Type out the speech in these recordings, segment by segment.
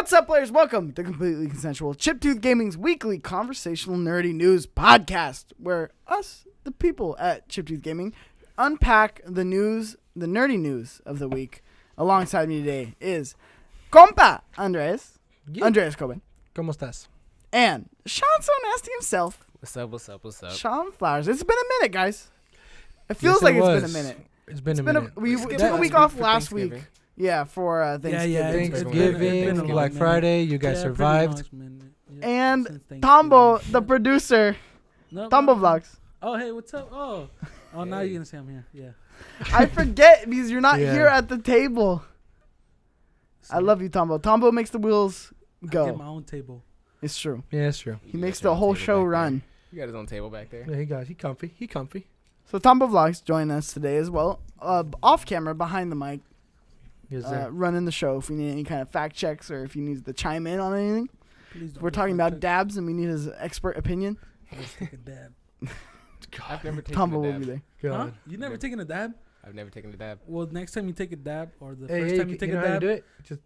What's up, players? Welcome to Completely Consensual, Chiptooth Gaming's weekly conversational nerdy news podcast, where us, the people at Chiptooth Gaming, unpack the news, the nerdy news of the week. Alongside me today is Compa Andres, Andres Cobian. ¿Cómo estás? And Shawn So Nasty himself. What's up? Shawn Flowers. It's been a minute, guys. It feels like it's been a minute. It's been a minute. We took a week off last week. Yeah, for Thanksgiving. Yeah, Thanksgiving, Black Friday, you guys survived. And Tambo, the producer, Tambo Vlogs. Oh, hey, what's up? Oh, now you're going to say I'm here. Yeah. I forget because you're not here at the table. I love you, Tambo. Tambo makes the wheels go. I get my own table. It's true. Yeah, it's true. He makes the whole show run. You got his own table back there. Yeah, he comfy. So Tambo Vlogs join us today as well. Off camera, behind the mic. Running the show if we need any kind of fact checks or if he needs to chime in on anything. We're talking about dabs and we need his expert opinion. Let's take a dab. I've never taken Tambo a dab. will be there. Huh? You never taken a dab? I've never taken a dab. Well, next time you take a dab or the first time you take a dab. Do it? Just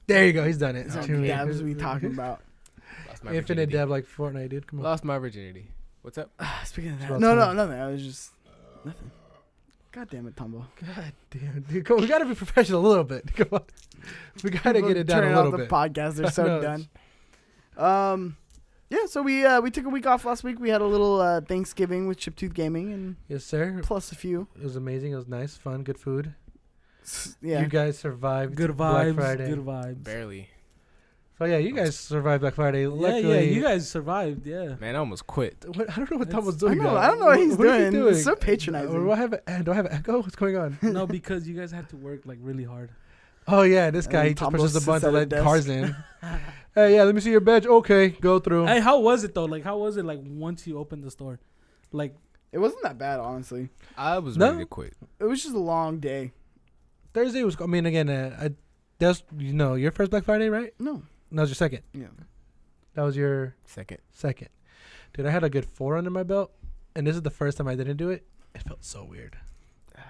there you go. He's done it. How many dabs are we talking about? Lost my Infinite virginity. dab like Fortnite, dude. Come on. Lost my virginity. What's up? Speaking of that. Well, No, Tambo. nothing. I was just nothing. God damn it, Tambo. God damn, dude. Come on. We gotta be professional a little bit. Come on. We gotta get it down a little bit. Turning off the podcast. They're so done. Yeah, so we took a week off last week. We had a little Thanksgiving with Chiptooth Gaming and Yes, sir. plus a few. It was amazing. It was nice, fun, good food. Yeah. You guys survived Good Black vibes. Friday. Good vibes. Barely. So yeah, you guys survived Black Friday. Yeah, Luckily, you guys survived. Yeah. Man, I almost quit. I don't know what Tom was I doing. know. now. I don't know what he's is he doing. It's so patronizing. Do I have an echo? What's going on? No, because you guys had to work like really hard. Oh yeah, this And guy then he just Tambo pushes the sits button to at a let desk. cars in. Hey, yeah, let me see your badge. Okay, go through. Hey, how was it though? Like, how was it like once you opened the store? Like, It wasn't that bad, honestly. I was No. ready to quit. It was just a long day. Thursday was. I mean, again, that's your first Black Friday, right? No. That was your second. Yeah. That was your Second. Dude, I had a good 4 under my belt, and this is the first time I didn't do it. It felt so weird.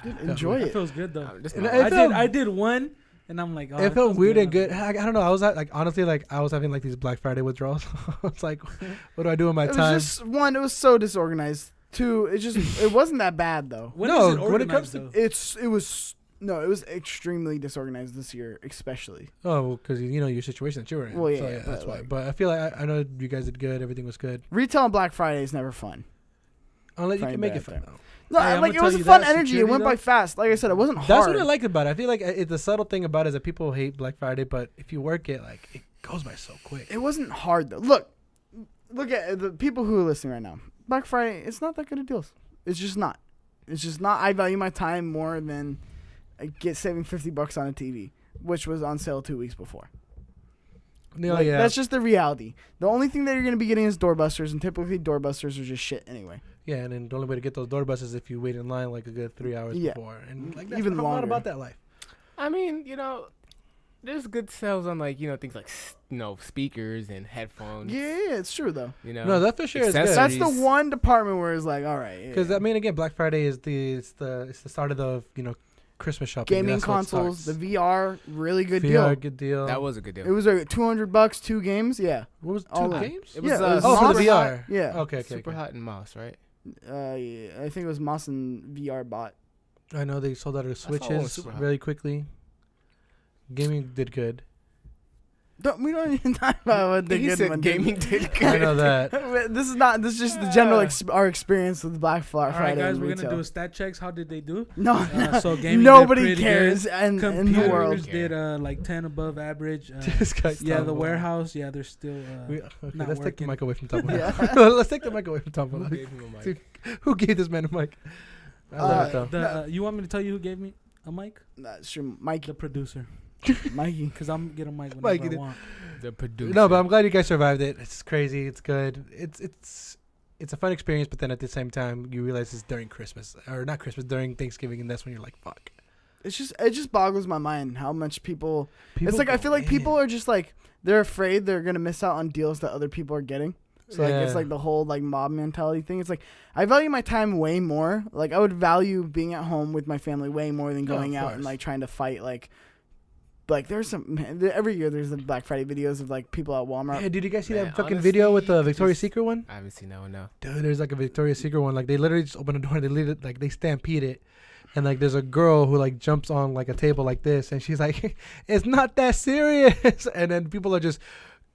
Dude, enjoy it it. feels good though. Just And not- I did one, and I'm like, oh, it felt feels weird and good. good. I don't know. I was honestly I was having like these Black Friday withdrawals. I was like, what do I do with my It time? was just one. It was so disorganized. Two. It wasn't that bad though. When No, is it when it comes organized, to- though? It was extremely disorganized this year, especially. Oh, because your situation that you were in. Well, So, yeah, that's but, why. like- But I feel like I know you guys did good. Everything was good. Retail on Black Friday is never fun. Unless you Friday can make it back fun. there. Though. No, Hey, I'ma like it tell was a you fun that, energy. It security, went by though. fast. Like I said, it wasn't hard. That's what I liked about it. I feel like the subtle thing about it is that people hate Black Friday, but if you work it, like it goes by so quick. It wasn't hard though. Look at the people who are listening right now. Black Friday, it's not that good of deals. It's just not. I value my time more than saving $50 on a TV, which was on sale 2 weeks before. Yeah, yeah. That's just the reality. The only thing that you're going to be getting is doorbusters, and typically doorbusters are just shit anyway. Yeah, and then the only way to get those doorbusts is if you wait in line like a good 3 hours Yeah. before, and like Even I'm not longer. about that life. I mean, there's good sales on things like speakers and headphones. Yeah, it's true though. No, that for sure is good. That's the one department where it's like, all right. Because I mean, again, Black Friday is it's the start of the Christmas shopping. Gaming That's what consoles, the starts. VR, really good VR, deal. good deal. That was a good deal. It was $200, 2 games. Yeah. What was all 2 in. games? It was, Yeah, it was Oh, for the Moss. VR. Yeah. Okay. Super hot and mouse, right? Yeah, I think it was Moss and VR bot. I know they sold out of saw one Switches super hot. really quickly. Gaming did good. We don't even talk about what the He good said one gaming did. did I good. know that. This is just the general our experience with Black Friday. All right, guys, and we're gonna retail. do stat checks. How did they do? No, So gaming nobody did pretty cares good. in the Computers world. did like 10 above average. This guy's Yeah, the Tambo. warehouse. Yeah, they're still. Okay, not let's take the working. mic away from Tambo. Yeah. Let's take the mic away from Tambo. Who gave him a mic? Dude, who gave this man a mic? I love it though. You want me to tell you who gave me a mic? That's true, Mikey. The producer. Mikey. Because I'm getting a mic whenever Mikey I did. want. The producer. No, but I'm glad you guys survived it. It's crazy. It's good. It's a fun experience, but then at the same time, you realize it's during Christmas or not Christmas, during Thanksgiving, and that's when you're like, "Fuck." It just boggles my mind how much people. It's like go I feel like in. people are just like they're afraid they're gonna miss out on deals that other people are getting. So like it's Yeah. like the whole like mob mentality thing. It's like I value my time way more. Like I would value being at home with my family way more than Oh, going of out and course. like trying to fight like like there's some every year there's the Black Friday videos of like people at Walmart. Yeah, did you guys see Man, that fucking honestly, video with the Victoria's just- Secret one? I haven't seen that one, no. Dude, there's like a Victoria's Secret one. Like they literally just open the door and they leave it, like they stampede it. And like there's a girl who like jumps on like a table like this and she's like, it's not that serious. And then people are just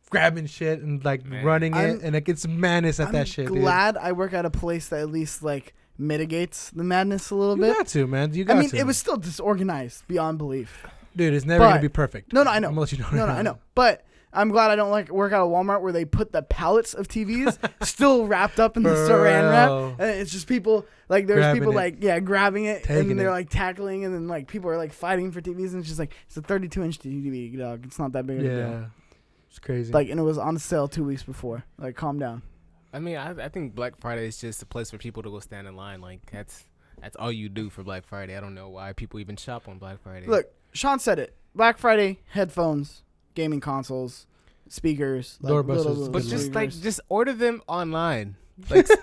grabbing shit and like Man. running it. And it gets madness at that shit, dude. Glad I work at a place that at least like mitigates the madness a little You bit. got to, man. You I got mean, to. it was still disorganized beyond belief. Dude, it's never but- going to be perfect. No, I know. I'm going to let you know. No, I know. But I'm glad I don't like work at a Walmart where they put the pallets of TVs still wrapped up in the For saran wrap. real. And it's just people like there's Grabbing people it. like grabbing it Taking and they're it. like tackling and then like people are like fighting for TVs and it's just like it's a 32-inch TV, dog. It's not that big of a deal. Yeah. It's crazy. Like and it was on sale 2 weeks before. Like calm down. I mean, I think Black Friday is just a place for people to go stand in line. Like that's all you do for Black Friday. I don't know why people even shop on Black Friday. Look, Sean said it. Black Friday, headphones, gaming consoles, speakers, Door like, buses. little but speakers. just order them online. Like save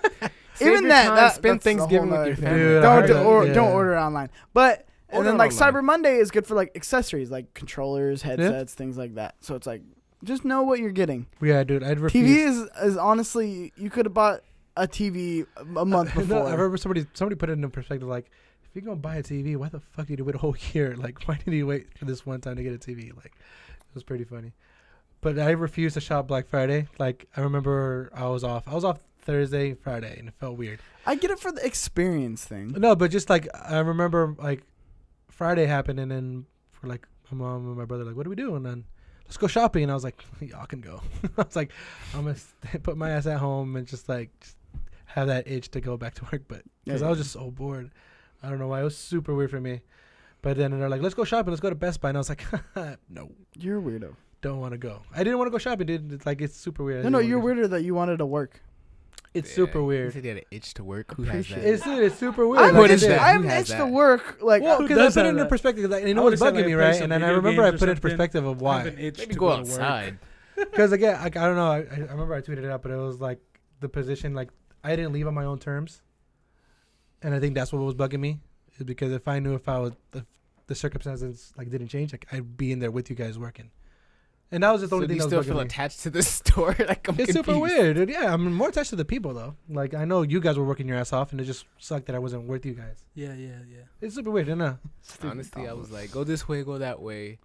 even your that, time, that spend that's a Thanksgiving whole with your nother family. Dude, I Don't heard do, that, or, yeah. don't order it online. But and Order then it like online. Cyber Monday is good for like accessories like controllers, headsets, things like that. So it's like just know what you're getting. yeah, dude, I'd refuse. TV is honestly you could have bought a TV a month No, before. I remember somebody put it into perspective. Like, if you're gonna buy a TV, why the fuck did you wait a whole year? Like, why did you wait for this one time to get a TV? Like, it was pretty funny. But I refused to shop Black Friday. Like, I remember I was off Thursday, Friday, and it felt weird. I get it for the experience thing. No, but just like I remember, like Friday happened, and then for like my mom and my brother, like, what do we do? And then let's go shopping. And I was like, y'all can go. I was like, I'm gonna put my ass at home and just have that itch to go back to work, but because I was just so bored. I don't know why. It was super weird for me. But then they're like, let's go shopping. Let's go to Best Buy. And I was like, no, You're a weirdo. don't want to go. I didn't want to go shopping, dude. It's like, it's super weird. No, you're weirder that you wanted to work. It's Yeah, super You weird. said you had an itch to work. Who has that? It's super weird. I'm What an is itch- that? I have Who an has itch to that? work. Like Well, Who because I does put it have into that? perspective. Like, you know I what's would've said, bugging me, like, play right? some And then I video remember I games or put it into something. perspective of I why. have an itch Maybe to go to work. outside. Because again, I don't know. I remember I tweeted it out, but it was like the position. Like I didn't leave on my own terms, and I think that's what was bugging me. Is because if I knew if the circumstances like didn't change, like I'd be in there with you guys working, and that was just the So only do thing you that still was feel bugging me. attached to the store? Like I'm It's super confused. weird, dude. Yeah, I'm more attached to the people though. Like I know you guys were working your ass off, and it just sucked that I wasn't with you guys. Yeah. It's super weird, you know. Honestly, I was like, go this way, go that way.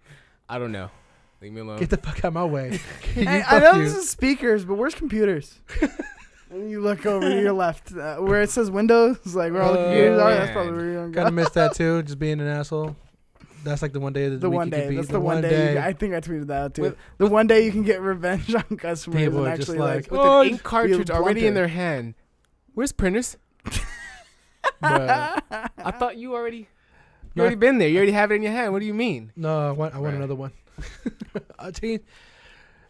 I don't know. Leave me alone. Get the fuck out my way. Hey, I Fuck know you. this is speakers, but where's computers? And you look over to your left, where it says Windows, like where all the Oh, computers are. That's man. probably where you're gonna go. Kind of missed that too. Just being an asshole. That's like the one day of The week one you can day. be. That's the one day. I think I tweeted that out too. With- the one day you can get revenge on customers People and are just actually like, With Oh, an ink cartridge already in blunter. their hand. Where's printers? Bruh. I thought you already No, already been there. You already have it in your hand. What do you mean? No, I want Right. another one. I'll tell you.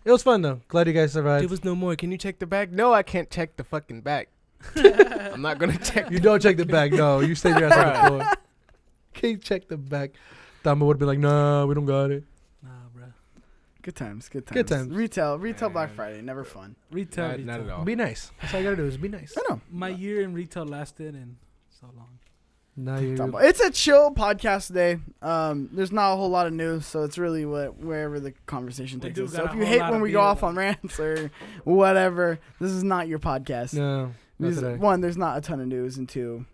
It was fun though. Glad you guys survived. There was no more. Can you check the back? No, I can't check the fucking back. I'm not gonna check. You don't check the back. No, you stay your ass on the floor. Can't check the back. Tambo would have been like, nah, we don't got it. Nah, bro. Good times. Good times. Retail Black Man. Friday, never fun. Retail. Not at all. Be nice. That's all you gotta do is be nice. I know. My year in retail lasted and so long. Now you. It's a chill podcast today. There's not a whole lot of news, so it's really wherever the conversation We takes do us. got So a if you whole hate lot when of we go beer, off though. on rants or whatever, this is not your podcast. No, not Because, today. one, there's not a ton of news, and two,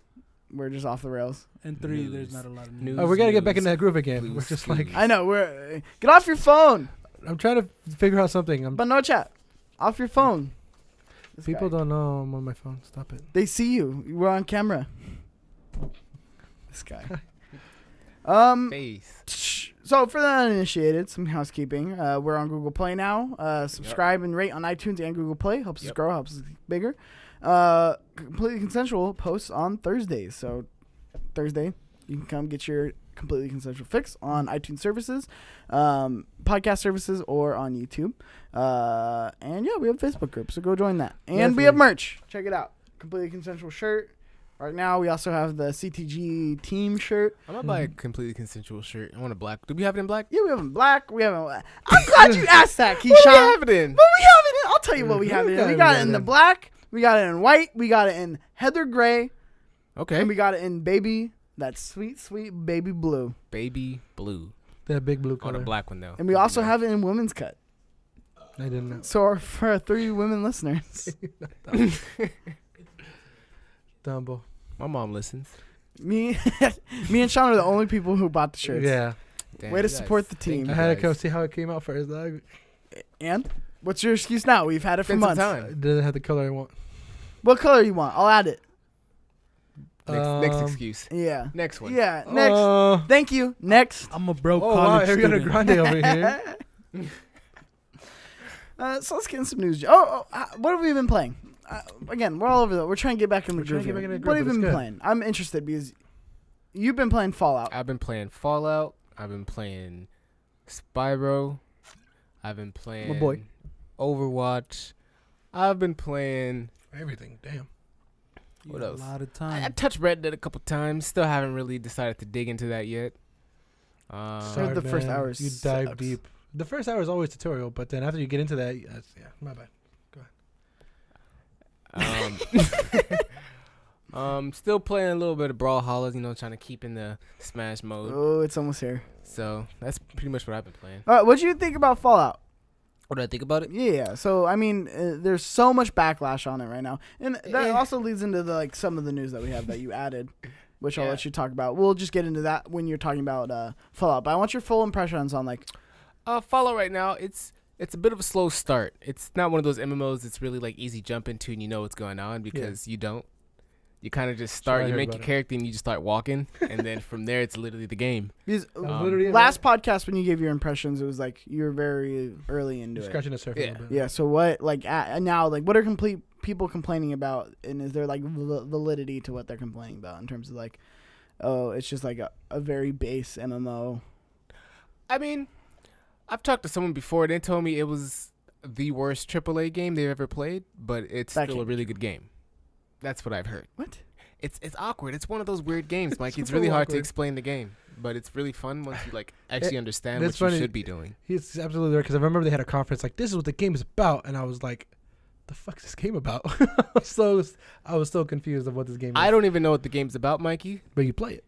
we're just off the rails. And 3, News. there's not a lot of News. news. Oh, we gotta get back in Blues. that groove again. Blues We're just Clues. like, I know. We're get off your phone, I'm trying to figure out something. but no chat. Off your phone. This People guy. don't know I'm on my phone. Stop it. They see you. We're on camera. This guy. Face. So for the uninitiated, some housekeeping. We're on Google Play now. Subscribe and rate on iTunes and Google Play. Helps us Yep. grow. Helps us get bigger. Completely Consensual posts on Thursdays. So Thursday, you can come get your Completely Consensual fix on iTunes services, podcast services, or on YouTube. And yeah, we have a Facebook group, so go join that. And we have Definitely. merch. Check it out. Completely Consensual shirt. Right now, we also have the CTG team shirt. I'm gonna buy a completely consensual shirt. I want a black. Do we have it in black? Yeah, we have it in black. We have it. I'm glad you asked that, Keyshawn. What do we have it in? But we have it in. I'll tell you what we have it in. We We got got it in it the in. black. We got it in white. We got it in heather gray. Okay. And we got it in baby. That sweet, sweet baby blue. Baby blue. The big blue On color. a black one though. And we also have it in women's cut. I didn't know. So for our 3 women listeners, Tambo. My mom listens. me and Shawn are the only people who bought the shirts. Yeah. Damn, Way to you guys. support the Thank team. you I had to guys. go see how it came out first. Dog. And what's your excuse now? We've had it for Spend some months. time. It doesn't have the color I want. What color you want? I'll add it. Next excuse. Yeah. Next one. Yeah. Next. Thank you. Next. I'm a broke Oh, wow. college Here we got a student. grande over here. So let's get in some news. What have we been playing? Again, we're all over the. We're trying to get back in the We're trying groove. to get here. back in the What groove, have you but been it's playing? I'm interested because you've been playing Fallout. I've been playing Fallout. I've been playing Spyro. I've been playing boy. Overwatch. I've been playing. Everything. Damn. What Yeah, else? A lot of I time. touched Red Dead a couple times. Still haven't really decided to dig into that yet. Sorry. the first hour You dive sucks. deep. The first hour is always tutorial, but then after you get into that, my bad. Still playing a little bit of Brawlhalla, trying to keep in the Smash mode. Oh, it's almost here. So that's pretty much what I've been playing. All right. What do you think about Fallout? What do I think about it? Yeah. So I mean, there's so much backlash on it right now, and that Yeah. also leads into some of the news that we have that you added, which I'll Yeah. let you talk about. We'll just get into that when you're talking about Fallout. But I want your full impressions on Fallout right now, it's a bit of a slow start. It's not one of those MMOs that's really like easy jump into and you know what's going on because you don't. You kind of just start, I you heard make about your it. character and you just start walking, and then from there it's literally the game. because literally last podcast when you gave your impressions, it was like you were very early into You're it. scratching the surface a Yeah. little bit. Yeah. So what now what are people complaining about, and is there like validity to what they're complaining about in terms of like, oh, it's just like a very base MMO. I mean, I've talked to someone before. They told me it was the worst AAA game they've ever played, but it's That still a can't be really good game. That's what I've heard. What? It's awkward. It's one of those weird games, Mike. It's Super really hard to awkward. explain the game, but it's really fun once you like actually understand that's what you funny. should be doing. He's absolutely right because I remember they had a conference like this is what the game is about, and I was like, "The fuck's this game about?" I was so confused of what this game is. I don't even know what the game's about, Mikey, But you play it.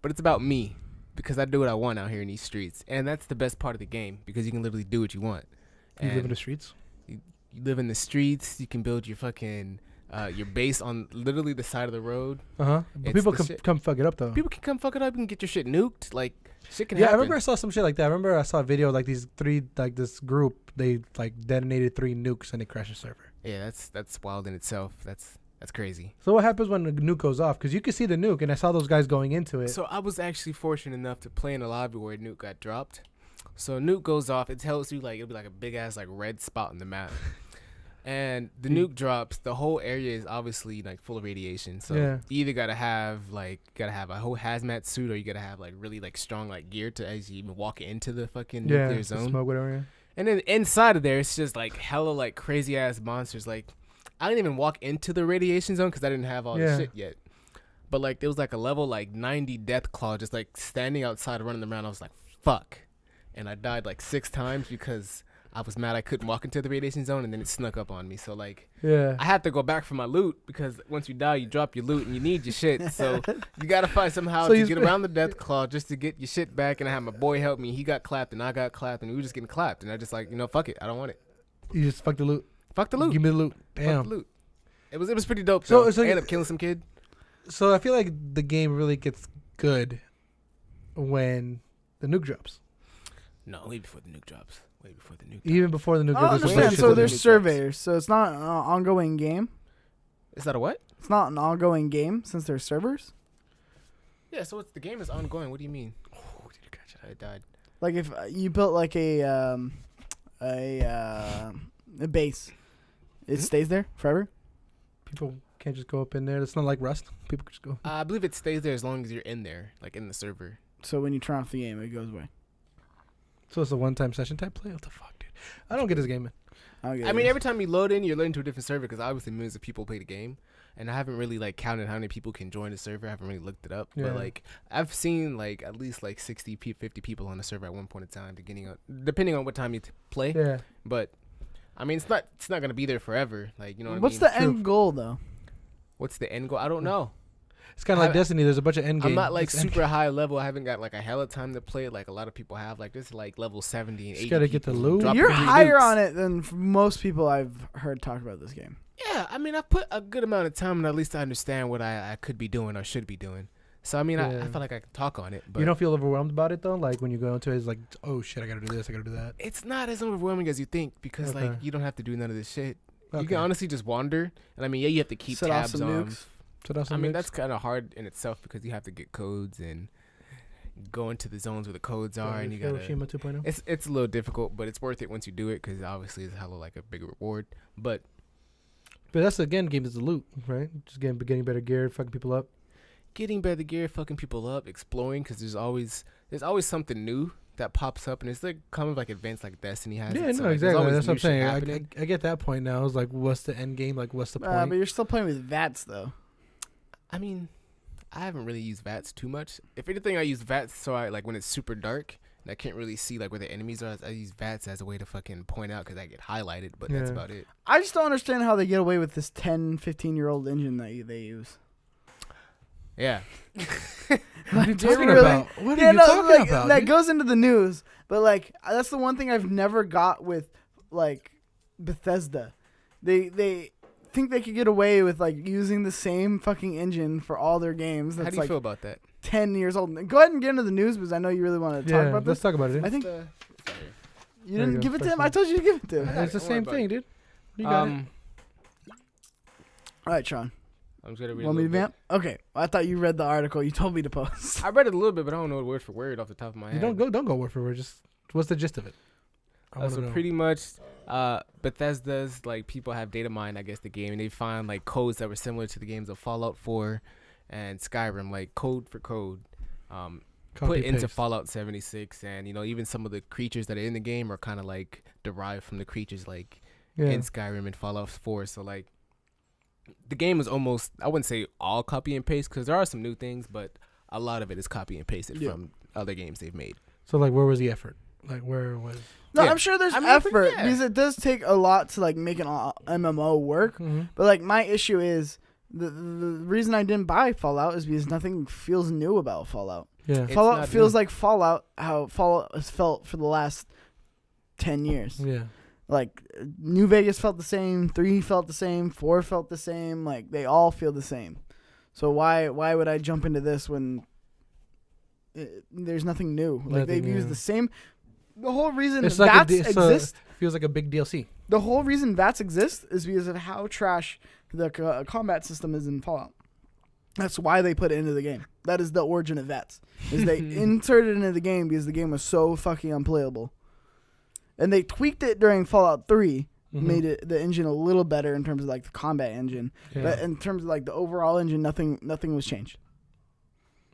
but it's about me because I do what I want out here in these streets, and that's the best part of the game because you can literally do what you want. You live in And the streets. you live in the streets. You can build your fucking your base on literally the side of the road. But It's people the shit. come fuck it up though. People can come fuck it up and get your shit nuked. Like shit can Yeah, I happen. remember I saw some shit like that. I remember I saw a video like these three, like this group, they like detonated 3 nukes and they crashed the server. Yeah, that's wild in itself. That's crazy. So what happens when the nuke goes off? Because you can see the nuke, and I saw those guys going into it. So I was actually fortunate enough to play in a lobby where a nuke got dropped. So a nuke goes off, it tells you like it'll be like a big ass like red spot on the map. And the nuke drops, the whole area is obviously like full of radiation. So Yeah. you either gotta have a whole hazmat suit or you gotta have like really like strong like gear to actually even walk into the fucking nuclear the zone. smoke, whatever. Yeah. And then inside of there, it's just like hella like crazy ass monsters. Like I didn't even walk into the radiation zone because I didn't have all the Yeah. shit yet. But like there was like a level like 90 death claw just like standing outside running around. I was like, fuck. And I died like 6 times because I was mad I couldn't walk into the radiation zone and then it snuck up on me. So like Yeah. I had to go back for my loot because once you die, you drop your loot and you need your shit. So you gotta find somehow So to you get sp- around the death claw just to get your shit back. And I had my boy help me. He got clapped and I got clapped and we were just getting clapped. And I just like, fuck it. I don't want it. You just fuck the loot. Fuck the loot. Give me the loot. Fuck Damn. the loot. It was pretty dope. So- So so I you- ended up killing some kid. So I feel like the game really gets good when the nuke drops. No, way before the nuke drops. Way before the nuke. Even before the nuke I drops. there's understand. shit So to there's do. surveyors. So it's not an ongoing game. Is that a what? It's not an ongoing game since there's servers. Yeah. So the game is ongoing. What do you mean? Oh, did you catch it? I died. Like if you built like a base, it stays there forever. People can't just go up in there. It's not like Rust. People can just go. I believe it stays there as long as you're in there, like in the server. So when you turn off the game, it goes away. So it's a one-time session type play. What the fuck, dude? I don't get this game. I I mean, every time you load in, you're loading to a different server because obviously millions of people play the game, and I haven't really like counted how many people can join the server. I haven't really looked it up, Yeah. but like I've seen like at least like 60, 50 people on the server at one point in time, depending on what time you play. Yeah. But I mean, it's not gonna be there forever. Like you know what What's I mean? the end goal though? What's the end goal? I don't know. It's kind of like Destiny. There's a bunch of end games. I'm not like super high level. I haven't got like a hell of time to play it like a lot of people have. Like this is like level 70 and 80. Just gotta get the loot. You're higher on it than most people I've heard talk about this game. Yeah, I mean, I put a good amount of time, and at least I understand what I could be doing or should be doing. So I mean, I feel like I can talk on it. But you don't feel overwhelmed about it though. Like when you go into it, it's like, oh shit, I gotta do this, I gotta do that. it's not as overwhelming as you think because like you don't have to do none of this shit. Okay. You can honestly just wander, and I mean, you have to keep Set off tabs some on. nukes. I mean, that's kind of hard in itself because you have to get codes and go into the zones where the codes are, and you gotta. Hiroshima 2.0. It's a little difficult, but it's worth it once you do it because obviously it's hella like a bigger reward. But that's again, game is the loot, right? Just getting better gear, fucking people up. getting better gear, fucking people up, exploring because there's always something new that pops up, and it's like kind of like events like Destiny has. Yeah, it, so no, like, there's exactly. always That's what I'm new shit saying. happening. I get that point now. It's like, what's the end game? Like, what's the point? But you're still playing with VATS though. I mean, I haven't really used VATS too much. If anything, I use VATS so I like when it's super dark and I can't really see like where the enemies are. I use VATS as a way to fucking point out because I get highlighted, but that's about it. I just don't understand how they get away with this 10, 15-year-old engine that they use. Yeah. What are you Like, talking really? about? What are you talking about? That dude? goes into the news, but like that's the one thing I've never got with like Bethesda. They think they could get away with like using the same fucking engine for all their games. That's How do you like feel about that? 10 years old. Go ahead and get into the news because I know you really want to talk about Let's this. talk about it. Dude. I think you There didn't you go. give it to First him. I one. told you to give it to him. It's the Don't worry same about thing, it. dude. You got it. All right, Sean. I'm just gonna read. Want me to vamp? Okay. Well, I thought you read the article. You told me to post. I read it a little bit, but I don't know it word for word off the top of my You head. don't go word for word. Just what's the gist of it? I wanna So know. pretty much, Bethesda's like people have data mined, I guess, the game, and they find like codes that were similar to the games of Fallout 4 and Skyrim, like code for code, put Copy into paste. Fallout 76, and even some of the creatures that are in the game are kind of like derived from the creatures like in Skyrim and Fallout 4. So like, the game is almost, I wouldn't say all copy and paste because there are some new things, but a lot of it is copy and pasted from other games they've made. So like, where was the effort? Like, where was? No, Yeah. I'm sure there's I mean, but effort yeah. because it does take a lot to like make an MMO work. Mm-hmm. But like my issue is the reason I didn't buy Fallout is because nothing feels new about Fallout. Yeah. It's Fallout not feels new. like Fallout, how Fallout has felt for the last 10 years. Yeah. Like New Vegas felt the same, 3 felt the same, 4 felt the same. Like they all feel the same. So why would I jump into this when there's nothing new? Like they've used the same. The whole reason It's like VATS so exist. feels like a big DLC. The whole reason VATS exist is because of how trash the combat system is in Fallout. That's why they put it into the game. That is the origin of VATS. Is they inserted it into the game because the game was so fucking unplayable. And they tweaked it during Fallout 3, made it the engine a little better in terms of like the combat engine. Yeah. But in terms of like the overall engine, nothing was changed.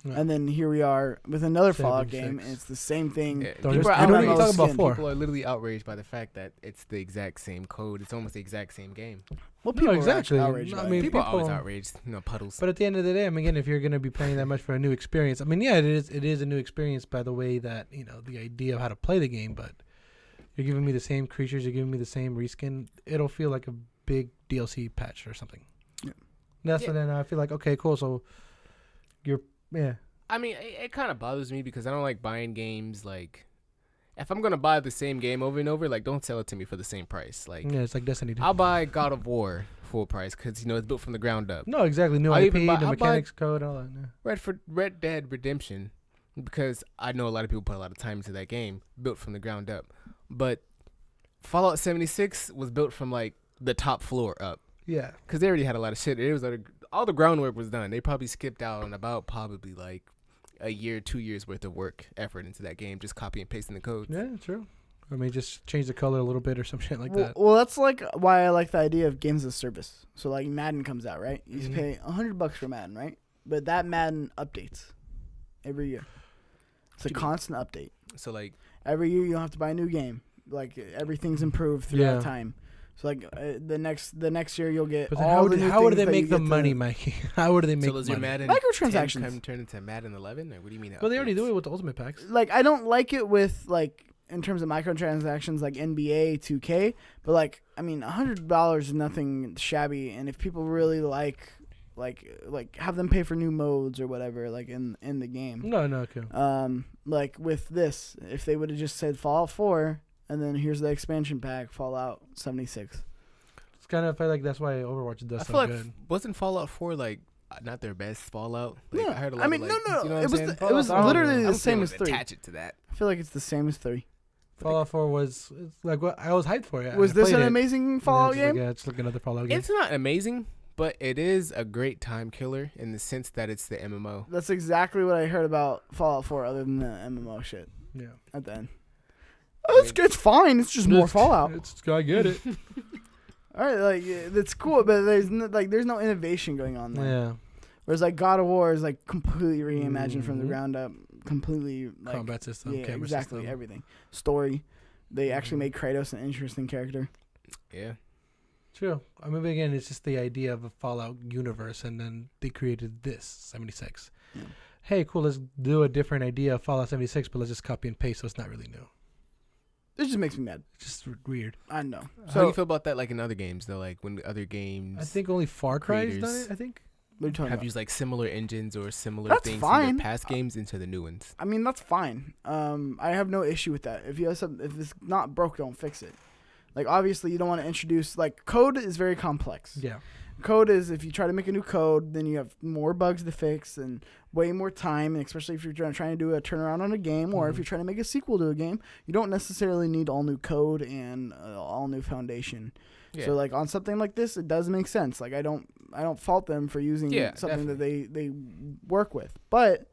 Yeah. And then here we are with another Fallout 76. game, and it's the same thing. Yeah, Don't people just- are I know what you're MMO talking about skin. for. People are literally outraged by the fact that it's the exact same code. It's almost the exact same game. Well, No, people are exactly. outraged No, I by mean, it. People are always people- outraged. Puddles. But at the end of the day, I mean, again, if you're going to be paying that much for a new experience, I mean, yeah, it is a new experience by the way that, the idea of how to play the game, but you're giving me the same creatures, you're giving me the same reskin, it'll feel like a big DLC patch or something. Yeah. That's when then I feel like, okay, cool, so I mean, it kind of bothers me because I don't like buying games. Like, if I'm gonna buy the same game over and over, like, don't sell it to me for the same price. Like, yeah, it's like Destiny. I'll buy God of War full price because it's built from the ground up. No, exactly. New I'll IP, even buy- the I'll buy- mechanics code, all that. Yeah. Red Dead Redemption, because I know a lot of people put a lot of time into that game, built from the ground up. But Fallout 76 was built from like the top floor up Yeah. because they already had a lot of shit. It was all the groundwork was done. They probably skipped out on about probably like a year, 2 years worth of effort into that game, just copy and pasting the code. Yeah, true. I mean, just change the color a little bit or some shit like that. Well, that's like why I like the idea of games as service. So like Madden comes out, right? You Mhm. pay $100 for Madden, right? But that Madden updates every year. It's a constant update. So like, Every year you don't have to buy a new game. Like everything's improved throughout Yeah. time. So like the next year you'll get But then all the new how would things they that you make the get to- money, Mikey? How would they make so does your money? Madden Microtransactions. 10 turn into Madden 11, or what do you mean? Well, they already do updates? it with the Ultimate Packs. Like I don't like it with like in terms of microtransactions like NBA 2K, but like I mean $100 is nothing shabby, and if people really like like have them pay for new modes or whatever, like in the game. No, okay. Like with this, if they would have just said Fallout 4 and then here's the expansion pack, Fallout 76. It's kind of feel like that's why Overwatch does I so feel like good. wasn't Fallout 4 like not their best Fallout? Like, No, I heard a lot I mean, of, like, no. You know what It I'm was saying? it was Fallout, literally I the don't same feel as 3. Attach it to that. I feel like it's the same as 3. Fallout 4 was it's like what I was hyped for it. Was I this played an it, amazing and then Fallout it's just game? Like, yeah, it's like another Fallout game. It's not amazing, but it is a great time killer in the sense that it's the MMO. That's exactly what I heard about Fallout 4, other than the MMO shit Yeah. at the end. Oh, it's fine. It's just more Fallout. I get it. All right, like that's cool, but there's no innovation going on there. Yeah. Whereas like God of War is like completely reimagined from the Mhm. ground up, completely like Combat system, yeah, camera exactly system. everything. Story, they actually made Kratos an interesting character. Yeah. True. I mean, again, it's just the idea of a Fallout universe, and then they created this 76. Yeah. Hey, cool. Let's do a different idea of Fallout 76, but let's just copy and paste, so it's not really new. It just makes me mad. It's just weird. I know. How do So you feel about that? Like in other games, though, like when other games I think only Far Cry's done creators it. I think. what are you talking have about? used like similar engines or similar That's things fine. from their past games into the new ones. I mean, that's fine. I have no issue with that. If you have if it's not broke, don't fix it. Like obviously, you don't want to introduce like code is very complex. Yeah. Code is if you try to make a new code, then you have more bugs to fix and way more time. And especially if you're trying to do a turnaround on a game, or if Mhm. you're trying to make a sequel to a game, you don't necessarily need all new code and all new foundation. Yeah. So like on something like this, it does make sense. Like I don't fault them for using Yeah, something that they work with, but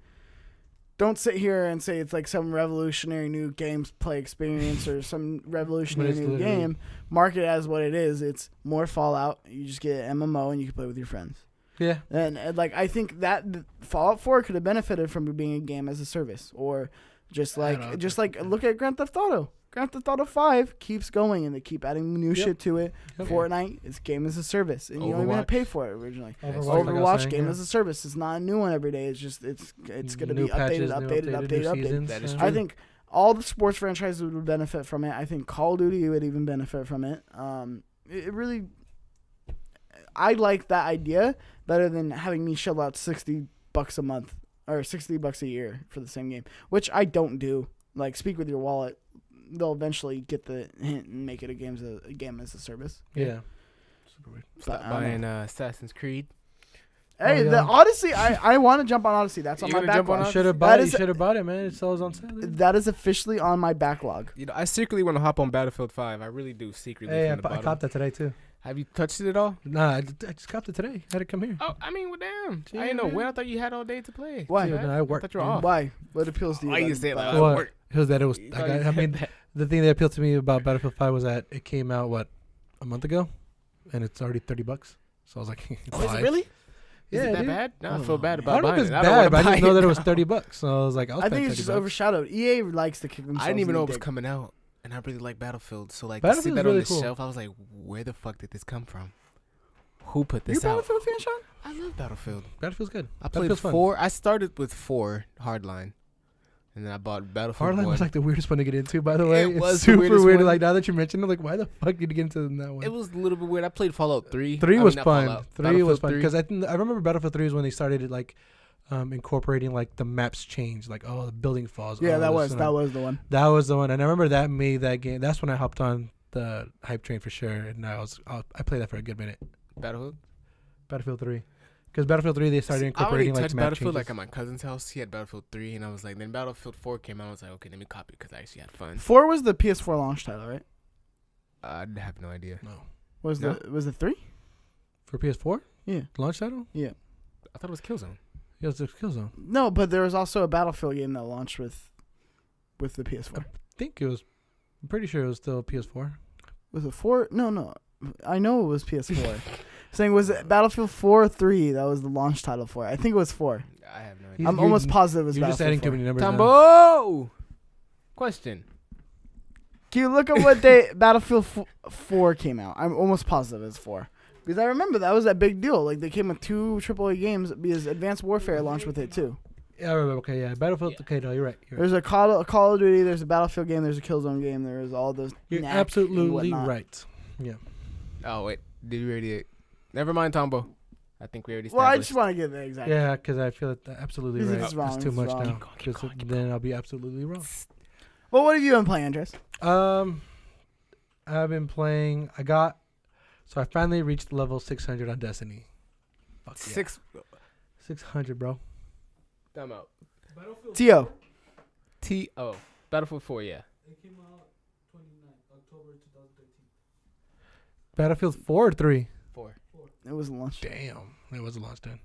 don't sit here and say it's like some revolutionary new gameplay experience or some revolutionary it's new literally- game. Mark it as what it is. It's more Fallout. You just get an MMO and you can play with your friends. Yeah. And like I think that Fallout 4 could have benefited from being a game as a service, or just I like don't know. look at Grand Theft Auto. Grand Theft Auto 5 keeps going and they keep adding new Yep. shit to it. Yep. Fortnite is game as a service, and you don't even have to pay Overwatch. for it originally. Overwatch, Overwatch, like I was Overwatch saying, game yeah. as a service. It's not a new one every day. It's just it's gonna New be patches, updated. new seasons, That is yeah. true. I think all the sports franchises would benefit from it. I think Call of Duty would even benefit from it. It really, I like that idea better than having me shell out $60 a month or $60 a year for the same game, which I don't do. Like, speak with your wallet. They'll eventually get the hint and make it a game as a service. Yeah. Stop I don't buying Assassin's Creed. Hey, yeah. the Odyssey. I want to jump on Odyssey. That's on You my gonna jump on backlog. You should have That bought it. You is- should have bought it, man. It sells on sale. That is officially on my backlog. You know, I secretly want to hop on Battlefield 5. I really do secretly. Hey, from the I bottom. copped that today too. Have you touched it at all? Nah, I just copped it today. Had to come here. Oh, I mean, well, damn. Yeah, I didn't know man. when. I thought you had all day to play. Why? Dude, Man, I worked, thought you were dude. off. Why? What appeals to you? Why you about- say like, about- I What? work? It was that it was. You Like, thought you I mean, had that. the thing that appealed to me about Battlefield 5 was that it came out a month ago, and it's already $30. So I was like, Oh, is why? it really? Is Yeah, it that dude. bad? No, I Oh. feel bad I about don't know buying if it's it. I don't bad, wanna but I buy just know that it was now. $30. So I was like, I think it's just overshadowed. EA likes to kick themselves. I didn't even in know the it was dick. coming out, and I really like Battlefield. So like to see Battlefield's that really on the cool. shelf, I was like, where the fuck did this come from? Who put You this out? Battlefield fan, Sean? I love Battlefield. Battlefield's good. I played Battlefield's fun. 4. I started with 4 Hardline, and then I bought Battlefield Hardline 1. was like the weirdest one to get into, by the way. It It's was the super weirdest weird. one. Like now that you mentioned it, like why the fuck did you get into that one? It was a little bit weird. I played Fallout 3. Three I was mean, not fun. Fallout, 3 was Battlefield fun 3. because I remember Battlefield 3 is when they started like incorporating like the maps change, like the building falls. Yeah, oh, that this was and the one. That was the one, and I remember that made that game. That's when I hopped on the hype train for sure, and I played that for a good minute. Battlefield. Battlefield 3, because Battlefield 3 they started I already incorporating like touched map Battlefield changes. like at my cousin's house. He had Battlefield 3, and I was like, then Battlefield 4 came out. I was like, okay, let me copy it because I actually had fun. 4 was the PS4 launch title, right? I have no idea. No, Was No. the 3? for PS4 Yeah. launch title. I thought it was Killzone. Yeah, it was Killzone. No, but there was also a Battlefield game that launched with the PS4. I think it was. I'm pretty sure it was still PS4. Was it 4? No. I know it was PS4. Saying was it Battlefield 4 or 3? That was the launch title for it. I think it was 4. I have no idea. He's- I'm you're- almost positive it was You're just Battlefield adding 4. too many numbers. now. Tambo! Question. Can you look at what day Battlefield 4 came out? I'm almost positive it's 4. Because I remember that was that big deal. Like, they came with 2 AAA games because Advanced Warfare launched with it, too. Yeah, I remember. Okay, yeah, Battlefield. Yeah. Okay, no, you're right. You're right. There's a Call of Duty, there's a Battlefield game, there's a Killzone game, there's all those. You're knack and absolutely whatnot. right. Oh, wait. Did you already... Never mind, Tambo. I think we already Well, I established. just want to get the exact. Yeah, because I feel it absolutely This right. is wrong, It's this too is much wrong. now. Keep going, 'Cause keep then I'll be absolutely wrong. Well, what have you been playing, Andres? I've been playing. So I finally reached level 600 on Destiny. Fuck yeah. 600, bro. Time out. Battlefield T.O. T.O. Battlefield 4, yeah. It came out 29 October 2013. Battlefield 4 or 3? 4. It was launch. Damn, it was a launch then.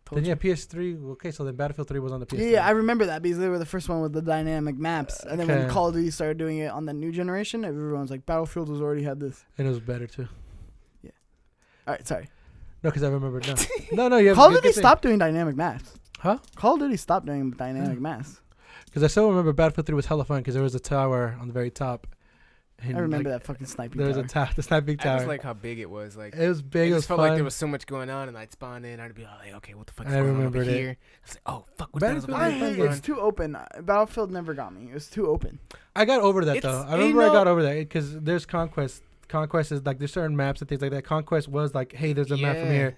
Told Then you. yeah, PS3. Okay, so then Battlefield 3 was on the PS3. Yeah, I remember that because they were the first one with the dynamic maps. And then when Okay. Call of Duty started doing it on the new generation, everyone's like, Battlefield has already had this. And it was better too. All right, sorry. No, because I remember. No. You have Call of good Duty thing. stopped doing dynamic maps. Huh? Call of Duty stopped doing dynamic maps. Because I still remember Battlefield 3 was hella fun because there was a tower on the very top. And I remember like, that fucking sniping there was tower. a tower, the sniping I tower. just like how big it was. Like, it was big. I It was just felt fun. like there was so much going on, and I'd spawn in. I'd be all like, okay, what the fuck is I going on over remembered it. here? I was like, oh, fuck, what Battlefield the I hell was is hate going on? it's too open. Battlefield never got me. It was too open. I got over that It's- though. I you remember I know- got over that because there's Conquest. Conquest is like there's certain maps and things like that. Conquest was like, hey, there's a map from Yeah. here,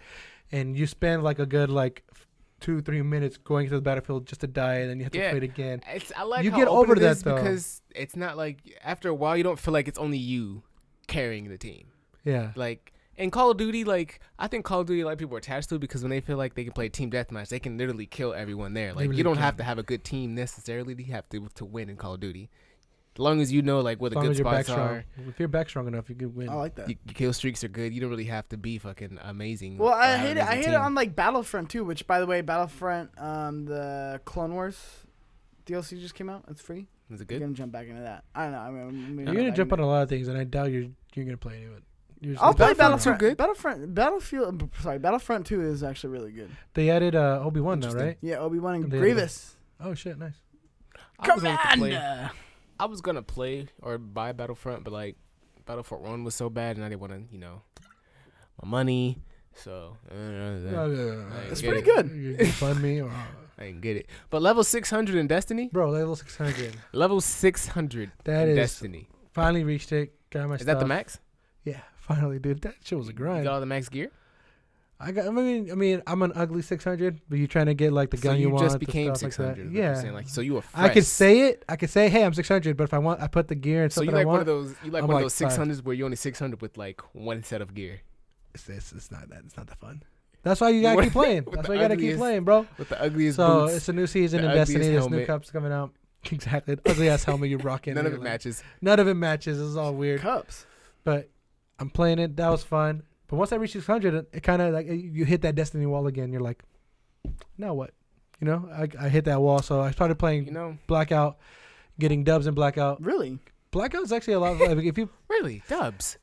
and you spend like a good 2-3 minutes going to the battlefield just to die, and then you have to Yeah. play it again. I like You how get open over it that, is though. because it's not like after a while you don't feel like it's only you carrying the team. Yeah. Like in Call of Duty, like I think Call of Duty a lot of people are attached to it because when they feel like they can play team deathmatch, they can literally kill everyone there. Like really you don't can. have to have a good team necessarily. You have to win in Call of Duty. As long as you know like where As the long good as you're back spots are, strong. If you're back strong enough, you can win. I like that. your kill streaks are good. You don't really have to be fucking amazing. Well, or I have hate an it. I amazing hate it team. on like Battlefront too. Which, by the way, Battlefront, the Clone Wars DLC just came out. It's free. Is it You're good? gonna jump back into that. I don't know. I'm You're gonna jump on a lot of things, and I doubt you're gonna play any of it. You're just I'll gonna- play Battlefront Battlefront. Battlefront 2 is actually really good. They added Obi-Wan now, Interesting. right? Yeah, Obi-Wan and They had Grievous. Oh shit, nice. I was gonna play or buy Battlefront, but like Battlefront 1 was so bad, and I didn't want to, my money. So It's get pretty it. good. You can fund me, or I didn't get it. But level 600 in Destiny, bro, level 600. level 600 That in is Destiny. finally reached it. Got my Is stuff. that the max? Yeah, finally, dude. That shit was a You grind. got all the max gear? I mean, I'm an ugly 600, but you're trying to get like the So gun you want. just the became stuff like 600. that. is what you're Yeah. saying. Like, so you were fresh. I could say it. I could say, hey, I'm 600, but if I want, I put the gear and So stuff you that I like one want. of those? You like I'm one like of those 600s where you're only 600 with like one set of gear It's not that. It's not that fun. That's why you gotta What- keep playing. with That's the why you gotta keep ugliest playing, bro. with the ugliest So boots. it's a new season the in Destiny. ugliest There's new helmet. cups coming out. Exactly. The ugly ass helmet you're rocking. None of You're it like- matches. None of it matches. This is all weird. Cups. But I'm playing it. That was fun. But once I reached 600, it kind of like you hit that Destiny wall again. You're like, now what? I hit that wall. So I started playing Blackout, getting dubs in Blackout. Really? Blackout's actually a lot of fun. If you Really, dubs.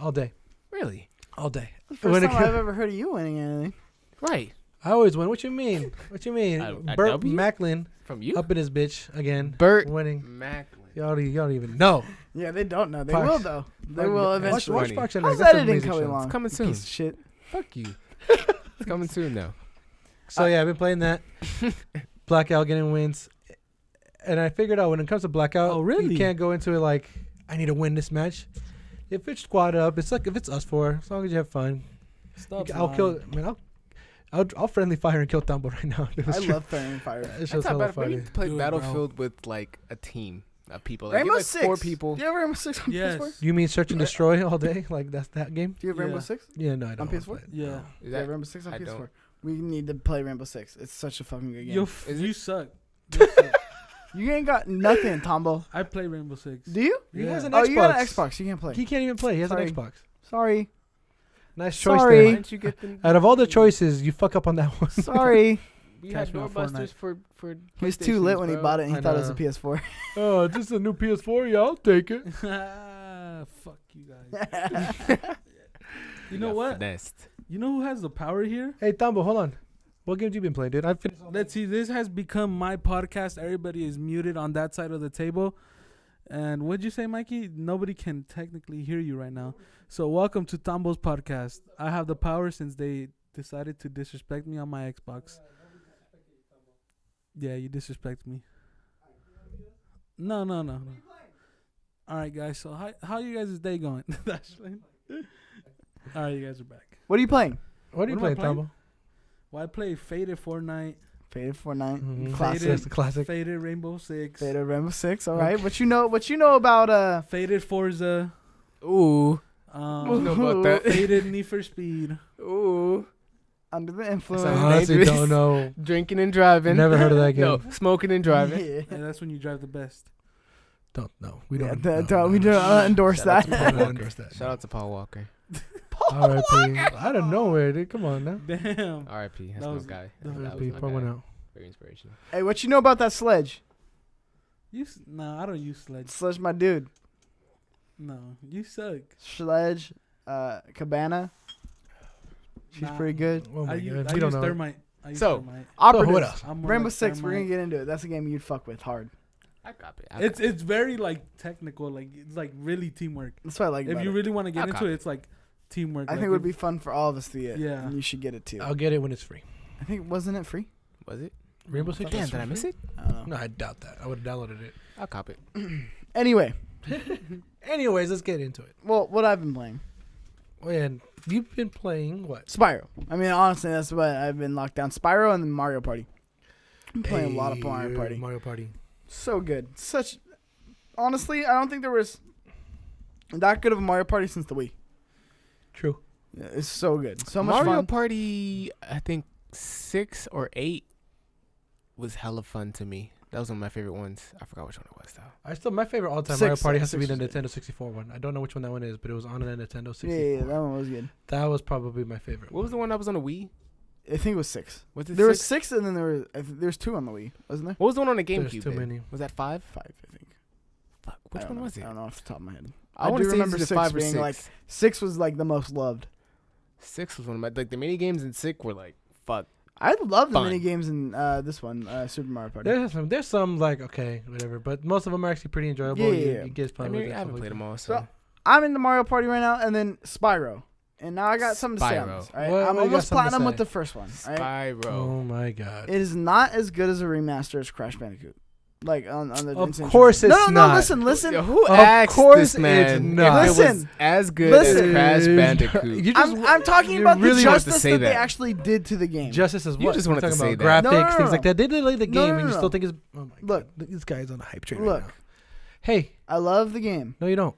all day, Really, all day. First When it time co- I've ever heard of you winning anything. right? I always win. What you mean? What you mean? A Burt W? Macklin From you, up in his bitch again, Burt winning. Macklin. Y'all don't even know. Yeah, they don't know. They Parks. will though. They Parks- will watch- eventually. Watch Parks and How's Rec. That's an editing amazing coming show. along? It's coming soon. Piece of shit. Fuck you. It's coming soon now. So yeah, I've been playing that. Blackout getting wins, and I figured out when it comes to Blackout, Oh, really? you can't go into it like I need to win this match. If it's squad up, it's like if it's us four, as long as you have fun. Stop. I'll kill. I mean, I'll friendly fire and kill Tambo right now. I love Throwing Fire. It's That's just not hella bad. We funny. need to play Do it, bro. Battlefield with like a team of people. Like, Rainbow get, like Six. 4 people. Do you have Rainbow Six on Yes. PS4? You mean search and destroy all day? Like that's that game? Do you have Rainbow Yeah. Six? Yeah, no, I don't. On wanna PS4? play it. Yeah. Is Yeah, that, Rainbow Six on I PS4. don't. We need to play Rainbow Six. It's such a fucking good game. You suck. You ain't got nothing, Tombo. I play Rainbow Six. Do you? He has an Oh, Xbox. you got an Xbox. You can't play. He can't even play. He has Sorry. an Xbox. Sorry. Nice choice Sorry. Why there. didn't you get the? Out of all the choices, you fuck up on that one. Sorry. We Catch had me on doorbusters for. He was too lit when he bought it and he I thought it was a know. PS4. Oh, this is a new PS4. Yeah, I'll take it. Fuck you guys. You know what? Finessed. You know who has the power here? Hey, Tambo, hold on. What games you been playing, dude? I finished. Let's see. This has become my podcast. Everybody is muted on that side of the table. And what'd you say, Mikey? Nobody can technically hear you right now. So welcome to Tambo's podcast. I have the power since they decided to disrespect me on my Xbox. Yeah, you disrespect me. No. All right, guys. So how you guys' day going? That's fine. All right, you guys are back. What are you playing? What are you What am I playing, playing? Tambo? Well, I play Faded Fortnite, Faded Fortnite. Mhm. Classic. That's the classic. Faded Rainbow Six, Faded Rainbow Six. All right. What you know about Faded Forza, Ooh. Don't know about that. Faded Need for Speed. Ooh. Under the Influence? Sounds Honestly, dangerous. don't know. Drinking and driving. Never heard of that game. No, smoking and driving. Yeah. And that's when you drive the best. Don't know. We Yeah, don't. we don't endorse Shout out that. to We don't endorse that. Shout out to Paul Walker. R.I.P. Out of nowhere, dude. Come on now. Damn. R.I.P. That's That my was- guy. that was- R.I.P. my Pour one guy. out. Very inspirational. Hey, what you know about that sledge? No, I don't use Sledge. Sledge, my dude. No, you suck. Sledge, Cabana. She's Nah. pretty good. Oh my I God. use We don't know. Thermite. I use So, Thermite. Operatives. what else? I'm more Rainbow like Six. We're gonna Thermite. get into it. That's a game you'd fuck with hard. I copy. It's very like technical, like it's like really teamwork. That's what I like If about you it. really want to get I'll into copy. it, it's like teamwork. I like think it would if- be fun for all of us to get. Yeah. And you should get it too. I'll get it when it's free. I think wasn't it free? Was it? Rainbow Six. Damn, is did I free? miss it? I don't know. No, I doubt that. I would have downloaded it. I'll copy it. Anyway, Anyways, let's get into it. well, what I've been playing, And you've been playing what? Spyro. I mean, honestly, that's what I've been locked down. Spyro and then Mario Party. I'm playing a lot of Mario Party. Mario Party. So good. Honestly, I don't think there was that good of a Mario Party since the Wii. True. Yeah, it's so good. So much Mario fun. Party, I think 6 or 8 was hella fun to me. That was one of my favorite ones. I forgot which one it was though. My favorite all-time Six, Mario Party has to six be the was good. Nintendo 64 one. I don't know which one that one is, but it was on a Nintendo 64. Yeah, that one was good. That was probably my favorite. What was the one that was on the Wii? I think it was 6. Was it There was 6? 6, and then there's 2 on the Wii, wasn't there? What was the one on the There's GameCube? too then? many. Was that 5? 5, I think. Fuck. I Which don't one know. was it? I don't know off the top of my head. I I want do to say remember either 6 5 or being 6. like 6 was like the most loved. 6 was one of my like the mini games in 6 were like fuck. I love the Fun. mini games in this one, Super Mario Party. There's some like okay, whatever, but most of them are actually pretty enjoyable. Yeah. You get I fun mean, with it, I haven't stuff played like them all, So, so I'm in the Mario Party right now, and then Spyro. And now I got something to say on Spyro. this. All right? Well, I'm we got almost something to platinum with say. the first one. All right? that. Spyro. Oh my god! It is not as good as a remaster as Crash Bandicoot. Like on the Of Instant course Trilogy. it's No, not. listen. Yo, who Of asked course this man it's not. if it was Listen. as good Listen. as Crash Bandicoot? You just I'm talking you about the really want to justice say that they that. actually did to the game. Justice is You what? just You're wanted to talking say about that. graphics, No. things like that. They delay the game, No, and you no. still think it's. Oh my Look. god! This guy's on a hype train Look. right now. Hey, I love the game. no, you don't.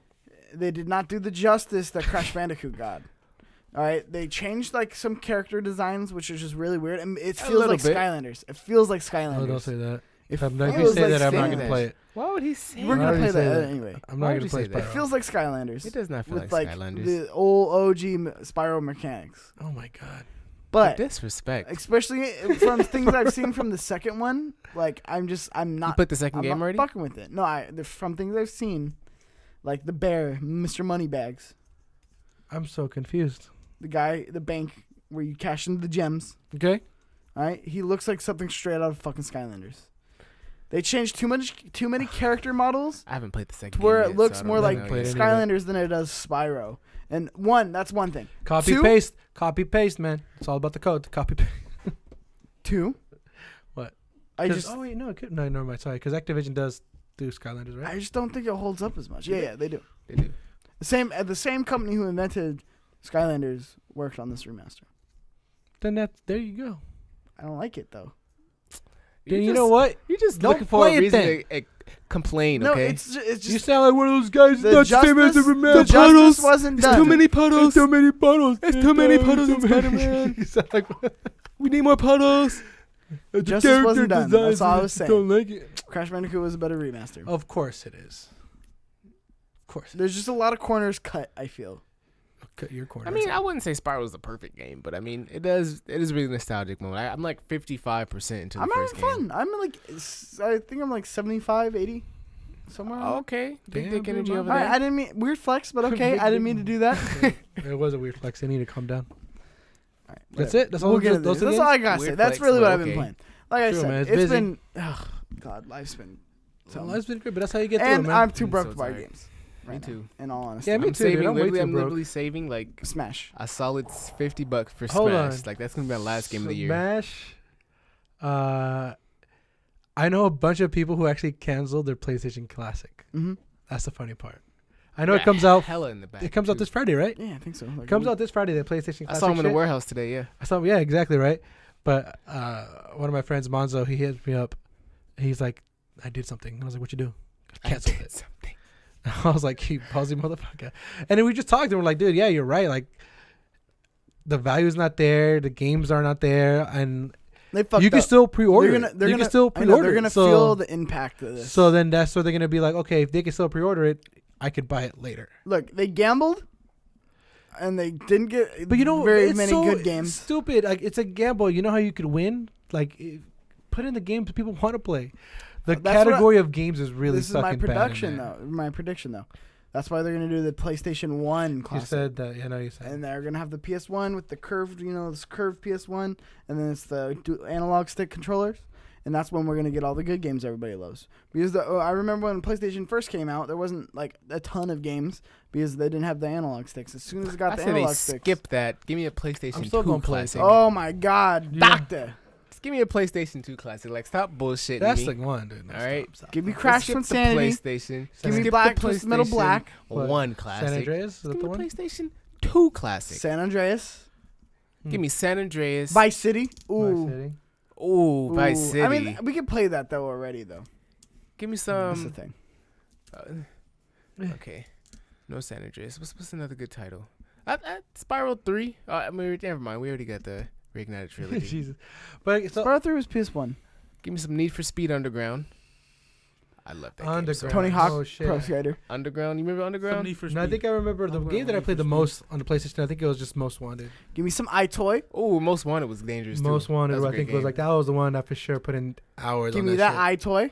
They did not do the justice that Crash Bandicoot got. All right, they changed like some character designs, which is just really weird, and it feels little like bit. Skylanders. It feels like No, Skylanders. don't say that. It If you feels say like that, I'm not Skylanders. gonna play it. Why would he say We're Why gonna would play you say that that? anyway. I'm Why not would gonna you play say that? It Spyro. feels like Skylanders. It does not feel with like like Skylanders. the old OG Spyro mechanics. Oh my god! But Disrespect. especially from things I've seen from the second one, like I'm You not. put the 2nd I'm game not already? fucking with it. No, from things I've seen, like the bear, Mr. Moneybags, I'm so confused. the guy, the bank where you cash in the gems. Okay. All right, he looks like something straight out of fucking Skylanders. They changed too many character models I haven't played the 2nd to game where yet, it looks so I more don't like know played yet. any of it. Skylanders than it does Spyro. And that's one thing. Copy Two? paste, man. It's all about the code. Copy paste. 2. What? I just oh wait, no, never mind. Sorry, because Activision does do Skylanders, right? I just don't think it holds up as much. Do they? Yeah, they do. They do. The same company who invented Skylanders worked on this remaster. Then there you go. I don't like it though. Then you know what? You're just Don't looking for play a it reason then. to complain, No, okay? it's just You sound like one of those guys. the Not justice, same as the justice wasn't done. puddles. Too many puddles. There's too many puddles in Too many- Spider-Man. You sound like We need more puddles. the Justice character wasn't done. designs That's all I and was saying. Don't like it. Crash Bandicoot was a better remaster. Of course it is. Of course. There's just a lot of corners cut, I feel. Cut your corner. I mean, I wouldn't say Spyro was the perfect game, but I mean, it is really nostalgic moment. I'm like 55% into the I'm first having game. fun. I think I'm like 75, 80, somewhere. Oh, okay. Big Damn, dick dude, energy my- over All there. right, I didn't mean weird flex, but okay. I didn't mean to do that. It was a weird flex. They need to calm down. All right, That's whatever. it? That's all We'll those- get into those this. are the That's all I games? gotta say. Weird That's flex, really but what I've been okay. playing. Like I True, said, man, it's it's busy. been. God, life's been. So something. life's been great, but that's how you get through And it, man. I'm too I'm broke so to buy tired. games. Me Right now, too. in all honesty. Yeah, me I'm too, dude. saving, I'm way literally, too I'm broke. literally saving like Smash. a solid $50 for Hold Smash. on. Like that's gonna be my last game of the year. Smash. I know a bunch of people who actually canceled their PlayStation Classic. Mm-hmm. That's the funny part. I know it comes out. Hella in the back. It comes out too. this Friday, right? Yeah, I think so. It comes out this Friday. The PlayStation. I Classic saw him in the shit. warehouse today. Yeah. I saw. Yeah, exactly right. But one of my friends, Monzo, he hit me up. He's like, "I did something." And I was like, "What you do?" I canceled it. Something. I was like, "You palsy motherfucker!" And then we just talked, and we're like, "Dude, yeah, you're right. Like, the value's not there. The games are not there, and They fucked you can up. still pre-order. They're you gonna can still I know, pre-order. they're gonna it. So, feel the impact of this. So then that's where they're gonna be like, okay, if they can still pre-order it, I could buy it later. Look, they gambled, and they didn't get But you know, very it's many so good games. Stupid. Like, it's a gamble. You know how you could win? Like, put in the games people want to play. The That's what category of games is really This is my fucking bad. prediction, though. My prediction, though. That's why they're gonna do the PlayStation 1 You classic. said that. Yeah, no, you said. And they're gonna have the PS1 with the curved, this curved PS1, and then it's the analog stick controllers, and that's when we're gonna get all the good games everybody loves. Because I remember when PlayStation first came out, there wasn't like a ton of games because they didn't have the analog sticks. As soon as it got I the said they analog sticks, skip that. Give me a PlayStation I'm still 2 gonna play. classic. oh my God, Yeah. doctor, Just give me a PlayStation 2 classic. Like, stop bullshitting That's me. like one, dude. No, All right. stop. give me Let's Crash skip the Insanity, PlayStation. give me Skip Black the Twisted Metal PlayStation Black, What? 1 classic. San Andreas. Is Give that me the a one? PlayStation 2 classic. San Andreas, Give me San Andreas. Vice City. Vice Ooh, City. Ooh, Vice Ooh. City. I mean, we can play that though already though. Give me That's the some. thing. Yeah. Okay. No San Andreas. What's another good title? Spiral 3. I mean, never mind. We already got the Reignited trilogy. Jesus. But so Spiral 3 was PS1. Give me some Need for Speed Underground. I love that game. Underground. So Tony much. Hawk Oh, shit. Pro Skater. Underground. You remember Some Underground? Need for no, I Speed. think I remember the Underground game that I Need played for the Speed. most on the PlayStation. I think it was just Most Wanted. Give me some iToy. Oh, Most Wanted was dangerous Most too. Wanted, That was a I great think was game. like that was the one I for sure put in hours. Give on me that that iToy,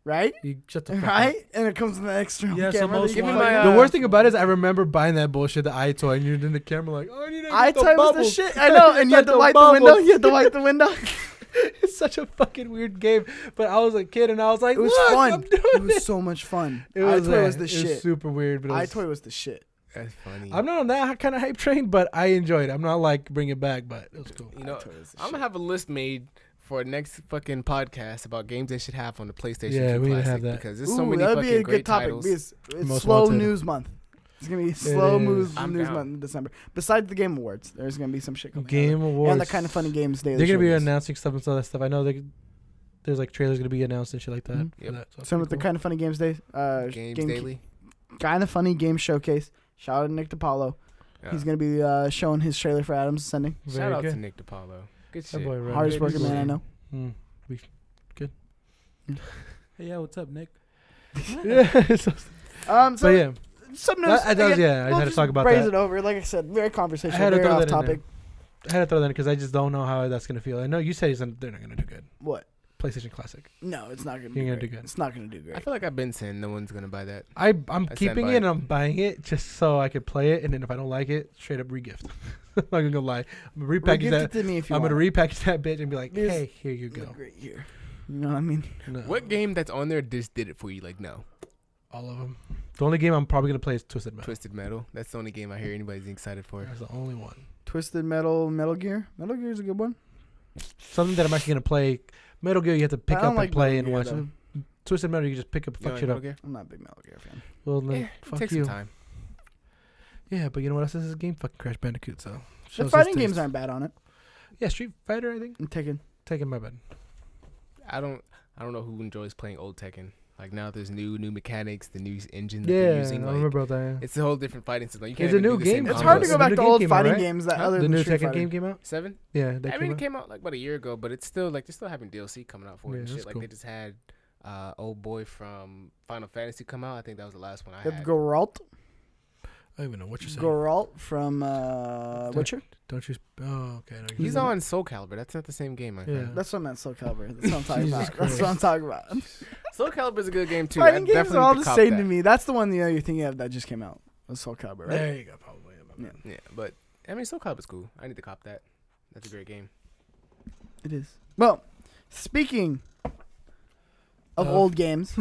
right? shit. You shut the fuck Right? And it comes with an extra Yeah, so camera. most that you Give me can my, plug The in. worst thing about it is I remember buying that bullshit, the iToy, and you're in the camera like, oh, you need to get the iToy was the bubbles. shit. I know, and you had to wipe the window. You had to wipe the window. It's such a fucking weird game. But I was a kid and I was like, It was look, fun. I'm doing It was it. so much fun. It was, iToy was the it shit. was super weird. But it was, iToy was the shit. That's funny. I'm not on that kind of hype train, but I enjoyed it. I'm not like bring it back, but it was cool. You know, iToy was the I'm shit. gonna have a list made for next fucking podcast about games they should have on the PlayStation Yeah, 2 we need to Classic have that. because there's so Ooh, many that would fucking be a great good topic. titles. Because it's Most slow Wanted. news month. It's gonna be slow is. news I'm news down. month in December. Besides the Game Awards, there's gonna be some shit coming. Game out. Awards. And the kind of funny games daily. They're gonna be showcase. announcing stuff and some of that stuff. I know there's like trailers gonna be announced and shit like that. Mhm. For Yep. that, so Some of the pretty kind of funny games day. Games Daily. Kind of funny game showcase. Shout out to Nick DiPaolo. Yeah. He's gonna be showing his trailer for Adam's Ascending. cool. Shout Very out good. to Nick DiPaolo. Good That shit. boy right. Hardest Good working man I shit. know. Mm. Hey, yeah, what's up, Nick? Yeah. So So yeah, something else. I does. again, Yeah, I we'll had to just talk about Raise that. it over. Like I said, very I conversational, had to very throw off that in topic. I had to throw that in because I just don't know how that's gonna feel. I know you said they're not gonna do good. What? PlayStation Classic. No, it's not gonna You're do gonna great. do good. It's not gonna do I great. feel like I've been saying no one's gonna buy that. I'm stand keeping by it it. and I'm buying it just so I could play it, and then if I don't like it, straight up regift. I'm not gonna lie. I'm gonna repackage Gift that. it to me if you I'm want. gonna repackage that bitch and be like, Here's- hey, here you It's a go. great year. You know what I mean? No, What game that's on there just did it for you? Like, no. all of them. The only game I'm probably gonna play is Twisted Metal. Twisted Metal. That's the only game I hear anybody's excited for. That's the only one. Twisted Metal, Metal Gear. Metal Gear is a good one. Something that I'm actually gonna play. Metal Gear, you have to pick I up don't and like play Metal and Gear, watch. though. Twisted Metal, you can just pick up, You fuck know shit Metal up. Gear? I'm not a big Metal Gear fan. Well, then Yeah, fuck take you. some time. Yeah, but you know what else? This is a game, fucking Crash Bandicoot. So The shows his fighting taste. games aren't bad on it. Yeah, Street Fighter. I think I'm taking. taking my bad. I don't know who enjoys playing old Tekken. Like now, there's new mechanics, the new engine that Yeah, they're I using. Like, remember about that. it's a whole different fighting system. You can't It's a even new do the same game. It's hard to combos. go back The to new old game came out, fighting right? games that Huh? other The than new Street Tekken Fighter. game came out. 7? Yeah, that I mean, came it out. came out like about a year ago, but it's still like they're still having DLC coming out for it Yeah, and that's shit. Like cool. they just had old boy from Final Fantasy come out. I think that was the last one I With had. Geralt. I don't even know what you're saying. Geralt from Witcher. Don't you? Oh, okay. I know He's you're on Soul Calibur. That's not the same game, my Yeah. friend. That's what I meant. Soul Calibur. That's what I'm talking Jesus about. That's what I'm talking about. Soul Calibur's a good game too. Fighting I games definitely are all need the to cop same that. to me. That's the one you're thinking of that just came out. Was Soul Calibur, right? There you go. Probably. Yeah. Yeah, but I mean, Soul Calibur's cool. I need to cop that. That's a great game. It is. Well, speaking of Of- old games,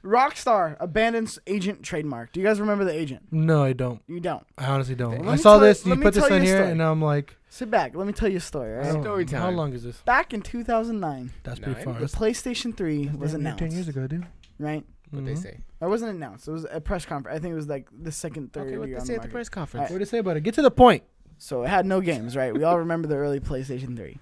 Rockstar abandons agent trademark. Do you guys remember the agent? No, I don't. You don't. I honestly don't. Let I me saw tell- this. You let me put this tell on you a here, story. and I'm like, Sit back. Let me tell you a story. I Right? don't- Story How time. long is this? Back in 2009, That's pretty 9? far. the That's PlayStation 3 was damn near announced. 10 years ago, dude. Right? What they say? It wasn't announced. It was a press conference. I think it was like the second, third. Okay, what year they on say the at the market. press conference? What do you say about it? Get to the point. So it had no games, right? We all remember the early PlayStation 3.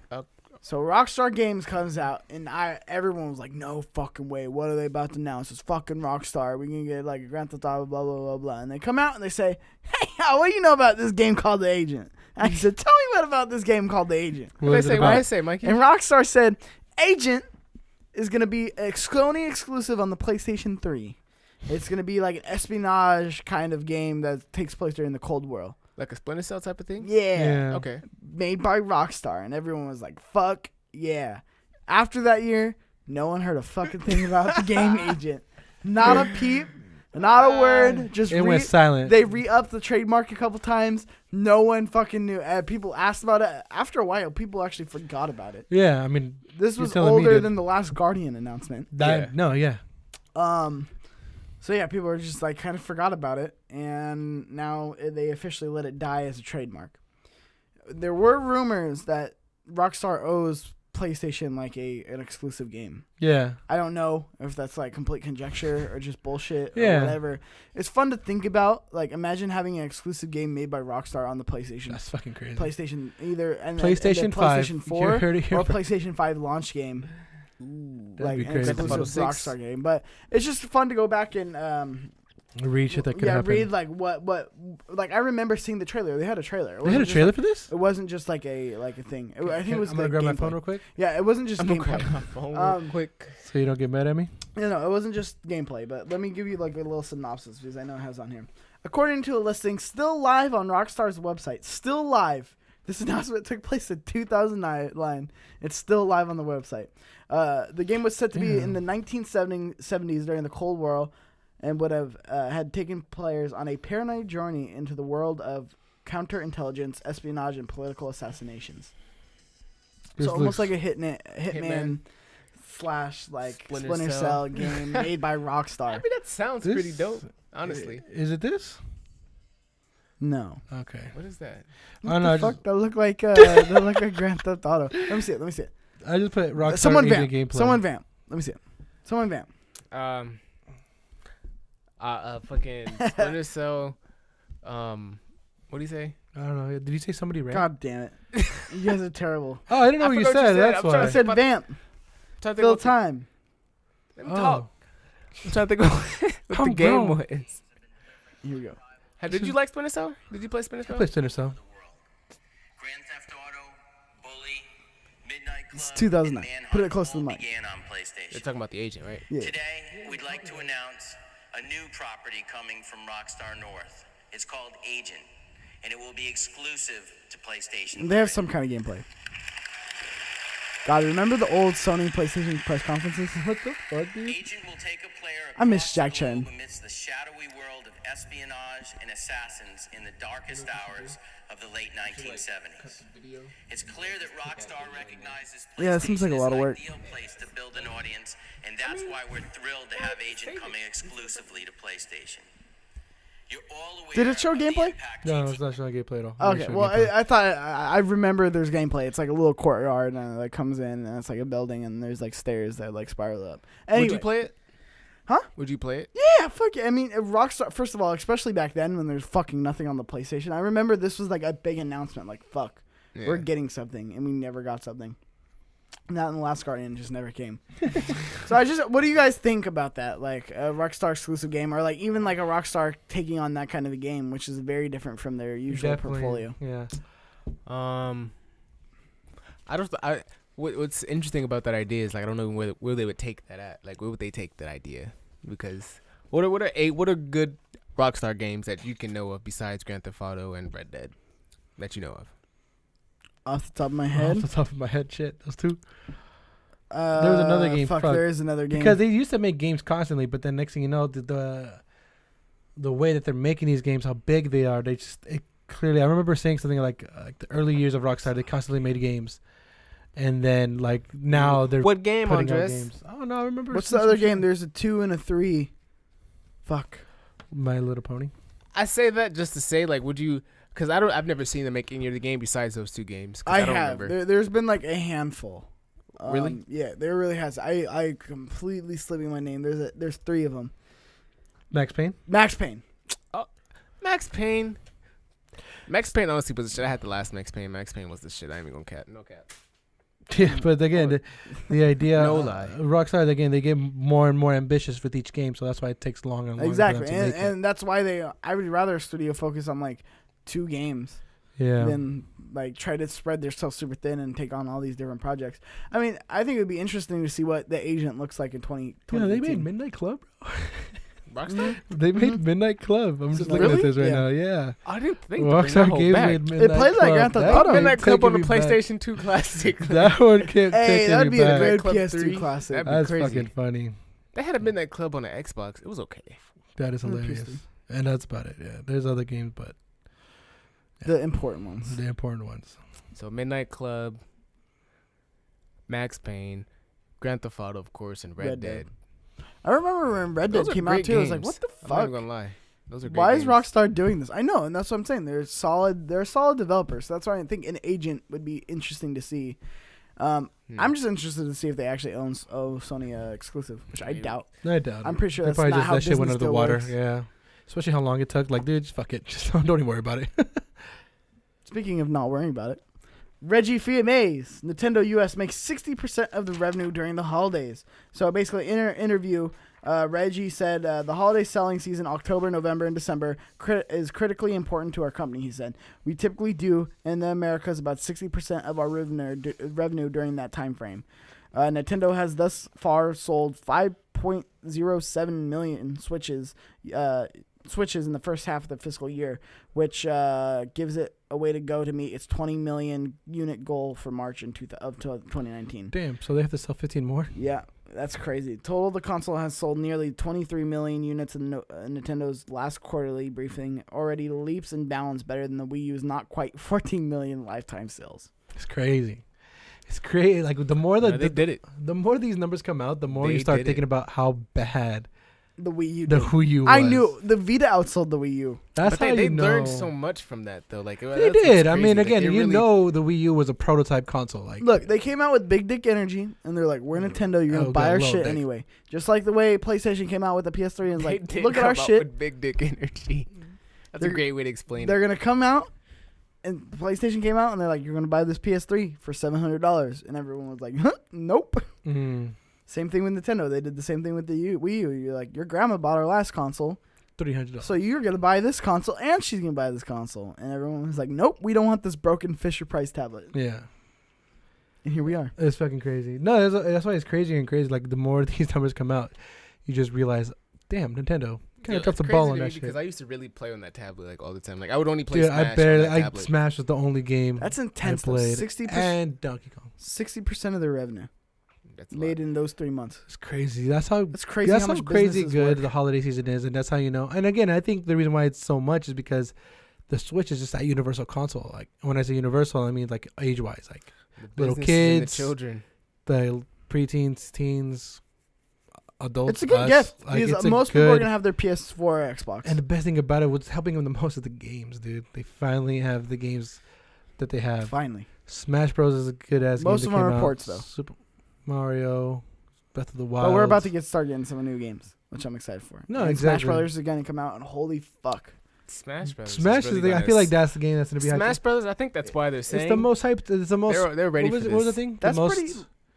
So Rockstar Games comes out, and everyone was like, "No fucking way! What are they about to announce? It's fucking Rockstar. We can get like a Grand Theft Auto, blah blah blah blah." And they come out and they say, "Hey, what do you know about this game called The Agent?" And I said, "Tell me what about this game called The Agent." What they say? What they say, Mikey? And Rockstar said, "Agent is gonna be Sony exclusive on the PlayStation 3. It's gonna be like an espionage kind of game that takes place during the Cold War." Like a Splinter Cell type of thing? Yeah. Okay. Made by Rockstar, and everyone was like, "Fuck yeah!" After that year, no one heard a fucking thing about the game Agent. Not a peep, not a word. Just It went silent. They re-upped the trademark a couple times. No one fucking knew. People asked about it. After a while, people actually forgot about it. Yeah, I mean, This You're was telling me, older dude. than the last Guardian announcement. that no, yeah. So yeah, people are just like kind of forgot about it, and now they officially let it die as a trademark. There were rumors that Rockstar owes PlayStation like an exclusive game. Yeah. I don't know if that's like complete conjecture or just bullshit or Yeah. whatever. It's fun to think about. Like, imagine having an exclusive game made by Rockstar on the PlayStation. That's fucking crazy. PlayStation either and PlayStation and 5. PlayStation You 4 heard it here or first. PlayStation 5 launch game. That'd Like be an crazy. exclusive Grand Theft Auto 6. Rockstar game. But it's just fun to go back and Read shit that could happen. read like what like I remember seeing the trailer. They had a trailer. It They had a wasn't just, trailer like- for this? It wasn't just like a thing. I think it was I'm gonna like grab my gameplay. phone real quick Yeah, it wasn't just I'm gonna gameplay. grab my phone real Um, quick. so you don't get mad at me. It wasn't just gameplay, but let me give you like a little synopsis because I know it has on here. According to a listing still live on Rockstar's website, still live. This announcement took place in 2009. It's still live on the website. The game was set to be in the 1970s during the Cold War, and would have had taken players on a paranoid journey into the world of counterintelligence, espionage, and political assassinations. This So almost looks- like a hitman slash like Splinter Splinter Cell. Cell game made by Rockstar. I mean, that sounds This- pretty dope, honestly. Is it this? No. Okay. What is that? I don't know. I Fuck, just, that look like Grand Theft Auto. Let me see it. I just put Rockstar Someone Agent vamp. gameplay. Someone vamp. Let me see it. Someone vamp. Fucking Splinter Cell. What do you say? I don't know. Did you say somebody ran? God damn it. You guys are terrible. Oh, I didn't know I what you forgot what you said. said. That's I'm trying I why. to said But- vamp. I'm trying to Fill think. time. Let me talk. I'm trying to think what the Calm game down. was. Here we go. Did you like Splinter Cell? Did you play Splinter I Cell? play Splinter Cell. Grand Theft Auto, Bully, Midnight Club, It's 2009. and Manhunt Put it close to the all mic. began on They're PlayStation. talking about the agent, right? Yeah. Today, we'd like to announce a new property coming from Rockstar North. It's called Agent, and it will be exclusive to PlayStation. They have 3. some kind of gameplay. God, remember the old Sony PlayStation press conferences? What the fuck, dude? Agent will take a player I miss across Jack the globe Chen. amidst the shadowy world of espionage and assassins in the darkest hours of the late 1970s. It's clear that Rockstar recognizes Yeah, it seems like a PlayStation lot of as an work. ideal place to build an audience, and that's why we're thrilled to have Agent coming exclusively to PlayStation. You're all aware Did it show of the gameplay? impact No, GT it's not showing gameplay at all. Okay, well, I thought I remember there's gameplay. It's like a little courtyard, and it like comes in, and it's like a building, and there's like stairs that like spiral up. Anyway, Would you play it? Huh? Would you play it? Yeah, fuck it. I mean, Rockstar. First of all, especially back then when there's fucking nothing on the PlayStation, I remember this was like a big announcement. Like, fuck, we're getting something, and we never got something. Not in the Last Guardian, just never came. So what do you guys think about that? Like a Rockstar exclusive game, or like even like a Rockstar taking on that kind of a game, which is very different from their usual portfolio. Yeah. What's interesting about that idea is like I don't know where they would take that at. Like where would they take that idea? Because what are good Rockstar games that you can know of besides Grand Theft Auto and Red Dead that you know of? Off the top of my Off head, the top of my head, shit. Those two. There was another game. Fuck, fuck. there is another game. Because they used to make games constantly, but then next thing you know, the way that they're making these games, how big they are, clearly. I remember saying something like the early years of Rockstar, they constantly made games, and then like now they're What game, putting out Andres? games. Oh no, I remember. What's the other game? There's a 2 and a 3. Fuck. My Little Pony. I say that just to say like, would you? Because I've never seen them make any other game besides those two games. 'Cause I don't have. remember. There's been like a handful. Really? Yeah, there really has. I completely slipping my name. There's 3 of them. Max Payne. Max Payne. Max Payne. Max Payne honestly was the shit. I had the last Max Payne. Max Payne was the shit. I ain't even gonna cap. No cap. Yeah, but again, the idea, No lie. Rockstar, again, they get more and more ambitious with each game, so that's why it takes longer and longer. Exactly, for them to make it. and that's why I would rather a studio focus on like 2 games Yeah. than like try to spread themselves super thin and take on all these different projects. I mean, I think it would be interesting to see what the Agent looks like in 2020. Yeah, they made Midnight Club, bro. Rockstar? They made Midnight Club. I'm just looking Really? at this right Yeah. now. Yeah. I didn't think to bring that Rockstar whole Games back. made Midnight plays like Grand Club. Theft That Auto. kept Midnight Club on the taking me back. PlayStation 2 Classic. That one kept Hey, taking that'd me be a back. great Club PS2 3. classic. That'd be That's crazy. fucking funny. They had a Midnight Club on the Xbox. It was okay. That is On the hilarious. PS3. And that's about it. Yeah. There's other games, but The important ones. the important ones. So Midnight Club, Max Payne, Grand Theft Auto, of course, and Red Red Dead. I remember when Red Dead Those are came out great too. I was like, games. what the I'm not fuck? even gonna lie. Those are great Why games. is Rockstar doing this? I know, and that's what I'm saying. They're solid. They're solid developers. That's why I think an agent would be interesting to see. I'm just interested to see if they actually own Sony exclusive, which I Maybe. doubt. I doubt it. I'm pretty sure They that's probably not just how that shit Disney went under the still water. works. Yeah. Especially how long it took. Like, dude, just fuck it. Just don't even worry about it. Speaking of not worrying about it, Reggie Fils-Aimé, Nintendo US makes 60% of the revenue during the holidays. So basically, in an interview, Reggie said the holiday selling season, October, November, and December, is critically important to our company. He said, we typically do in the Americas about 60% of our revenue during that time frame. Nintendo has thus far sold 5.07 million Switches in the first half of the fiscal year, which gives it a way to go to meet its 20 million unit goal for March of 2019. Damn. So they have to sell 15 more? Yeah, that's crazy. Total, the console has sold nearly 23 million units in Nintendo's last quarterly briefing, already leaps and bounds better than the Wii U's not quite 14 million lifetime sales. It's crazy. It's crazy. Like, the more They did it. the more these numbers come out, the more They you start did thinking it. about how bad The Wii U the did. Wii U was. I knew the Vita outsold the Wii U. That's But how they you know. learned so much from that, though. Like They that's what's did. I mean, crazy. Like, again, they you really- know the Wii U was a prototype console. Like, Look, they came out with big dick energy, and they're like, "We're Nintendo. You're gonna Oh, buy got our low shit dick. anyway." Just like the way PlayStation came out with the PS3 and was They like, did "Look at come our out shit." with big dick energy. That's They're- a great way to explain They're it. gonna come out, and PlayStation came out, and they're like, "You're gonna buy this PS3 for $700," and everyone was like, "Huh? Nope." Same thing with Nintendo. They did the same thing with the Wii U. You're like, your grandma bought our last console, $300. so you're gonna buy this console, and she's gonna buy this console, and everyone was like, "Nope, we don't want this broken Fisher Price tablet." Yeah. And here we are. It's fucking crazy. No, that's why it's crazy and crazy. Like, the more these numbers come out, you just realize, damn, Nintendo kind of dropped the ball on that shit. Because I used to really play on that tablet like all the time. Like I would only play Dude, Smash on that tablet. Smash was the only game That's I intense. Though. played. 60%, And Donkey Kong. 60% of their revenue That's a made lot. in those 3 months. It's crazy. That's how That's crazy. That's how how much crazy businesses good work. the holiday season is, and that's how you know. And again, I think the reason why it's so much is because the Switch is just that universal console. Like, when I say universal, I mean like age-wise, like The little businesses and kids, the children. the preteens, teens, adults. It's a good us. gift Like, because it's a most people are good- gonna have their PS4 or Xbox. And the best thing about it, what's helping them the most is the games, dude. They finally have the games that they have. Finally, Smash Bros is a good ass game. Most that of them are came out. ports, though. Super Mario, Breath of the Wild. but we're about to start getting some new games, which I'm excited for. No, And exactly. Smash Brothers is gonna come out, and holy fuck, Smash Brothers. Smash is the. I feel like that's the game that's gonna be Smash hyped. Brothers. I think that's why they're saying It's the most hyped. It's the most. they're ready what was for it? this. What was the thing? That's the most pretty.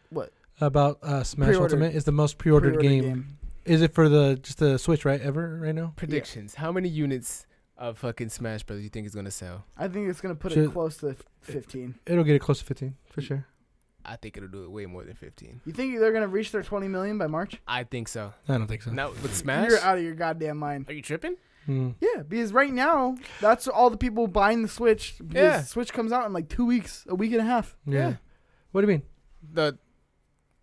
What about Smash Pre-ordered. Ultimate is the most pre-ordered pre-order game. Is it for just the Switch, right? Ever right now? Predictions. How many units of fucking Smash Brothers you think is gonna sell? I think it's gonna put Should- it close to 15. It'll get it close to 15 for sure. I think it'll do it way more than 15. You think they're gonna reach their 20 million by March? I think so. I don't think so. Now with Smash, You're out of your goddamn mind. are you tripping? Hmm. Yeah, because right now that's all the people buying the Switch. Because Yeah. Switch comes out in like 2 weeks, a week and a half. Yeah. Yeah. What do you mean? The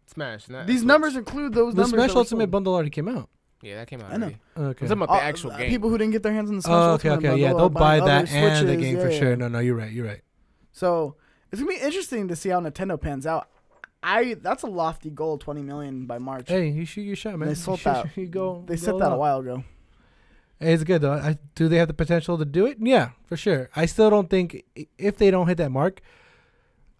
Smash. Not These Switch. numbers include those The numbers. Smash that were Ultimate sold. bundle already came out. Yeah, that came out I know. already. Okay. I'm talking about the actual game. People who didn't get their hands on the Smash Oh, okay, Ultimate okay, bundle yeah, are they'll buy buying that other and the Switches, game for yeah, sure. yeah. No, you're right. You're right. So it's gonna be interesting to see how Nintendo pans out. That's a lofty goal, 20 million by March. Hey, you shoot your shot, man. They You sold shoot that. You go. They go said that a out. while ago. Hey, it's good though. Do they have the potential to do it? Yeah, for sure. I still don't think if they don't hit that mark.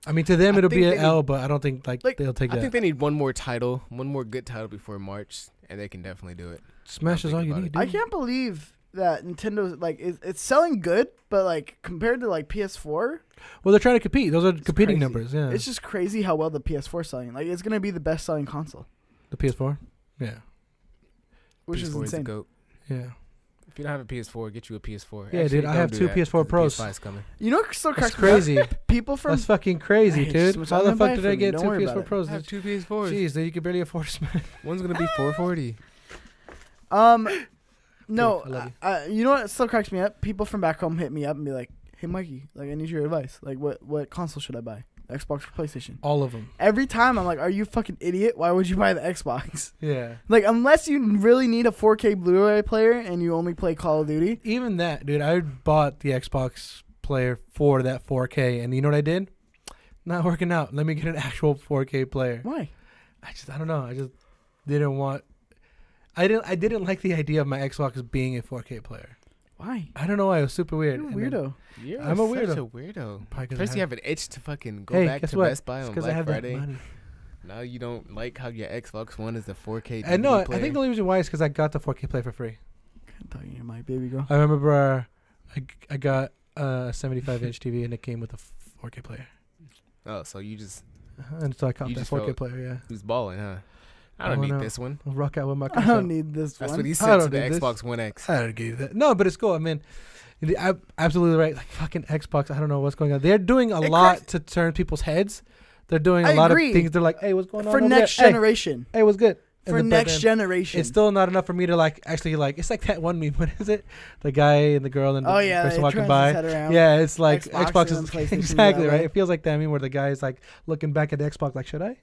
I mean, to them I it'll be think an they L, but I don't think Like, they'll take I that. think they need one more title, one more good title before March, and they can definitely do it. Smash is all you about need. it. Dude. I can't believe that Nintendo's like it's selling good, but like compared to like PS4, Well, they're trying to compete. Those are competing crazy. numbers. Yeah. it's just crazy how well the PS4 is selling. Like it's gonna be the best selling console, The PS4. Yeah. which PS4 is the insane. GOAT. Yeah. If you don't have a PS4, get you a PS4. Yeah, dude, I don't have do 2 that, PS4 'cause the Pros. PS5 is coming. You know what still That's cracks me up? crazy. People from That's fucking crazy, I hate you dude. so much. How I'm the gonna fuck buy it did for I you. get Don't 2 worry about PS4 it. Pros? I have 2 PS4s. Jeez, then you can barely afford Smash. One's gonna be 440. No, I love you know what still cracks me up? People from back home hit me up and be like, "Hey, Mikey, like I need your advice. Like, what console should I buy? Xbox or PlayStation?" All of them. Every time I'm like, "Are you a fucking idiot? Why would you buy the Xbox?" Yeah. Like, unless you really need a 4K Blu-ray player and you only play Call of Duty. Even that, dude. I bought the Xbox player for that 4K, and you know what I did? Not working out. Let me get an actual 4K player. Why? I don't know. I just didn't want. I didn't like the idea of my Xbox being a 4K player. Why? I don't know why. It was super weird. You're a And then- weirdo. You're I'm a such weirdo. a weirdo. Probably 'cause First, I you have- have an itch to fucking go Hey, back guess to what? Best Buy It's on 'cause I Black have that Friday. money. Now you don't like how your Xbox One is the 4K. I know. DVD I player. think the only reason why is because I got the 4K player for free. I'm talking to my baby girl. I remember I got a 75-inch TV and it came with a 4K player, Oh, so you just and so I caught You that just 4K felt- player. Yeah, was balling, huh? I don't Oh, need no. this one. I'll rock out with my. I console. don't need this That's one. what he I said to don't the need this. Xbox One X. I don't give you that. No, but it's cool. I mean, I'm absolutely right. Like fucking Xbox. I don't know what's going on. They're doing a It lot cracks- to turn people's heads. They're doing a I lot agree. of things. They're like, hey, what's going on For over next there? generation. Hey, what's good? And For then- but next then generation. It's still not enough for me to like actually like. It's like that one meme. What is it? The guy and the girl and Oh the yeah, person it walking turns by. his head around. Yeah, it's like Xbox Xbox and is then PlayStation exactly that right. way. It feels like that meme where the guy is like looking back at the Xbox like, should I?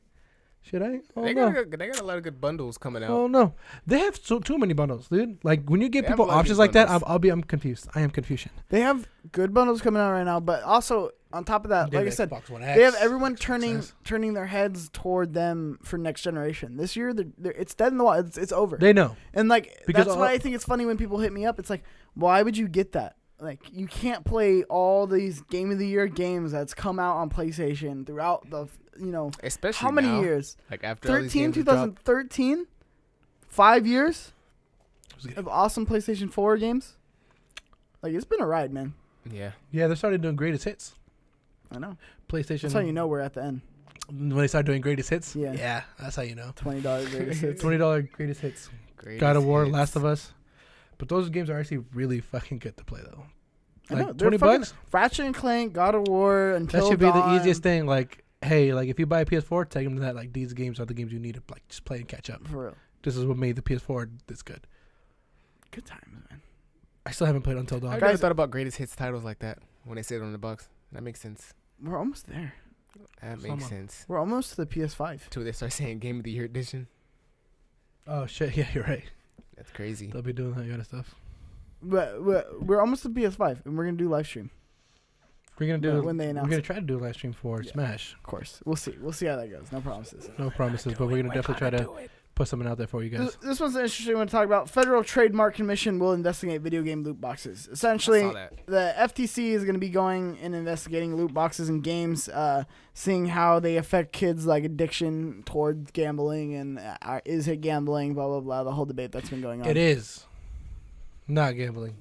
Oh They no. got a lot of good bundles coming out. Oh no. They have too many bundles, dude. Like when you give They have people a lot of options good like that, bundles. I'm confused. I am Confucian. They have good bundles coming out right now, but also on top of that, like I said, they have everyone turning their heads toward them for next generation. This year, it's dead in the water. It's over. They know. And like Because that's why I think it's funny when people hit me up. It's like, why would you get that? Like you can't play all these Game of the Year games that's come out on PlayStation throughout the Especially how many now, years? Like after all these games have 2013, 5 years good. of awesome PlayStation 4 games. Like it's been a ride, man. dropped. Yeah. Yeah, they started doing greatest hits. I know. PlayStation. That's how you know we're at the end. When they start doing greatest hits. Yeah. Yeah, that's how you know. $20 greatest hits. $20 greatest hits. God of War, Last of Us. But those games are actually really fucking good to play though. I know, Like they're $20. Ratchet and Clank, God of War, Until That should be the Dawn. easiest thing. Like, hey, like if you buy a PS4, take them to that. Like these games are the games you need to like just play and catch up. For real. This is what made the PS4 this good. Good times, man. I still haven't played Until I Dawn. never thought about greatest hits titles like that when they say it on the box. That makes sense. We're almost there. That Someone. makes sense. We're almost to the PS5. Till they start saying Game of the Year edition. Oh shit! Yeah, you're right. That's crazy. They'll be doing that kind of stuff. But we're almost to PS5, and we're gonna do live stream. We're gonna do. When they We're announce gonna it. try to do a live stream for Yeah. Smash. Of course, we'll see. We'll see how that goes. No promises. No promises, but we're gonna definitely try to put something out there for you guys. This one's an interesting one to talk about. Federal Trademark Commission will investigate video game loot boxes. I Essentially, saw that. the FTC is going to be going and investigating loot boxes in games, seeing how they affect kids' like addiction towards gambling and is it gambling, blah blah blah. The whole debate that's been going on. It is not gambling.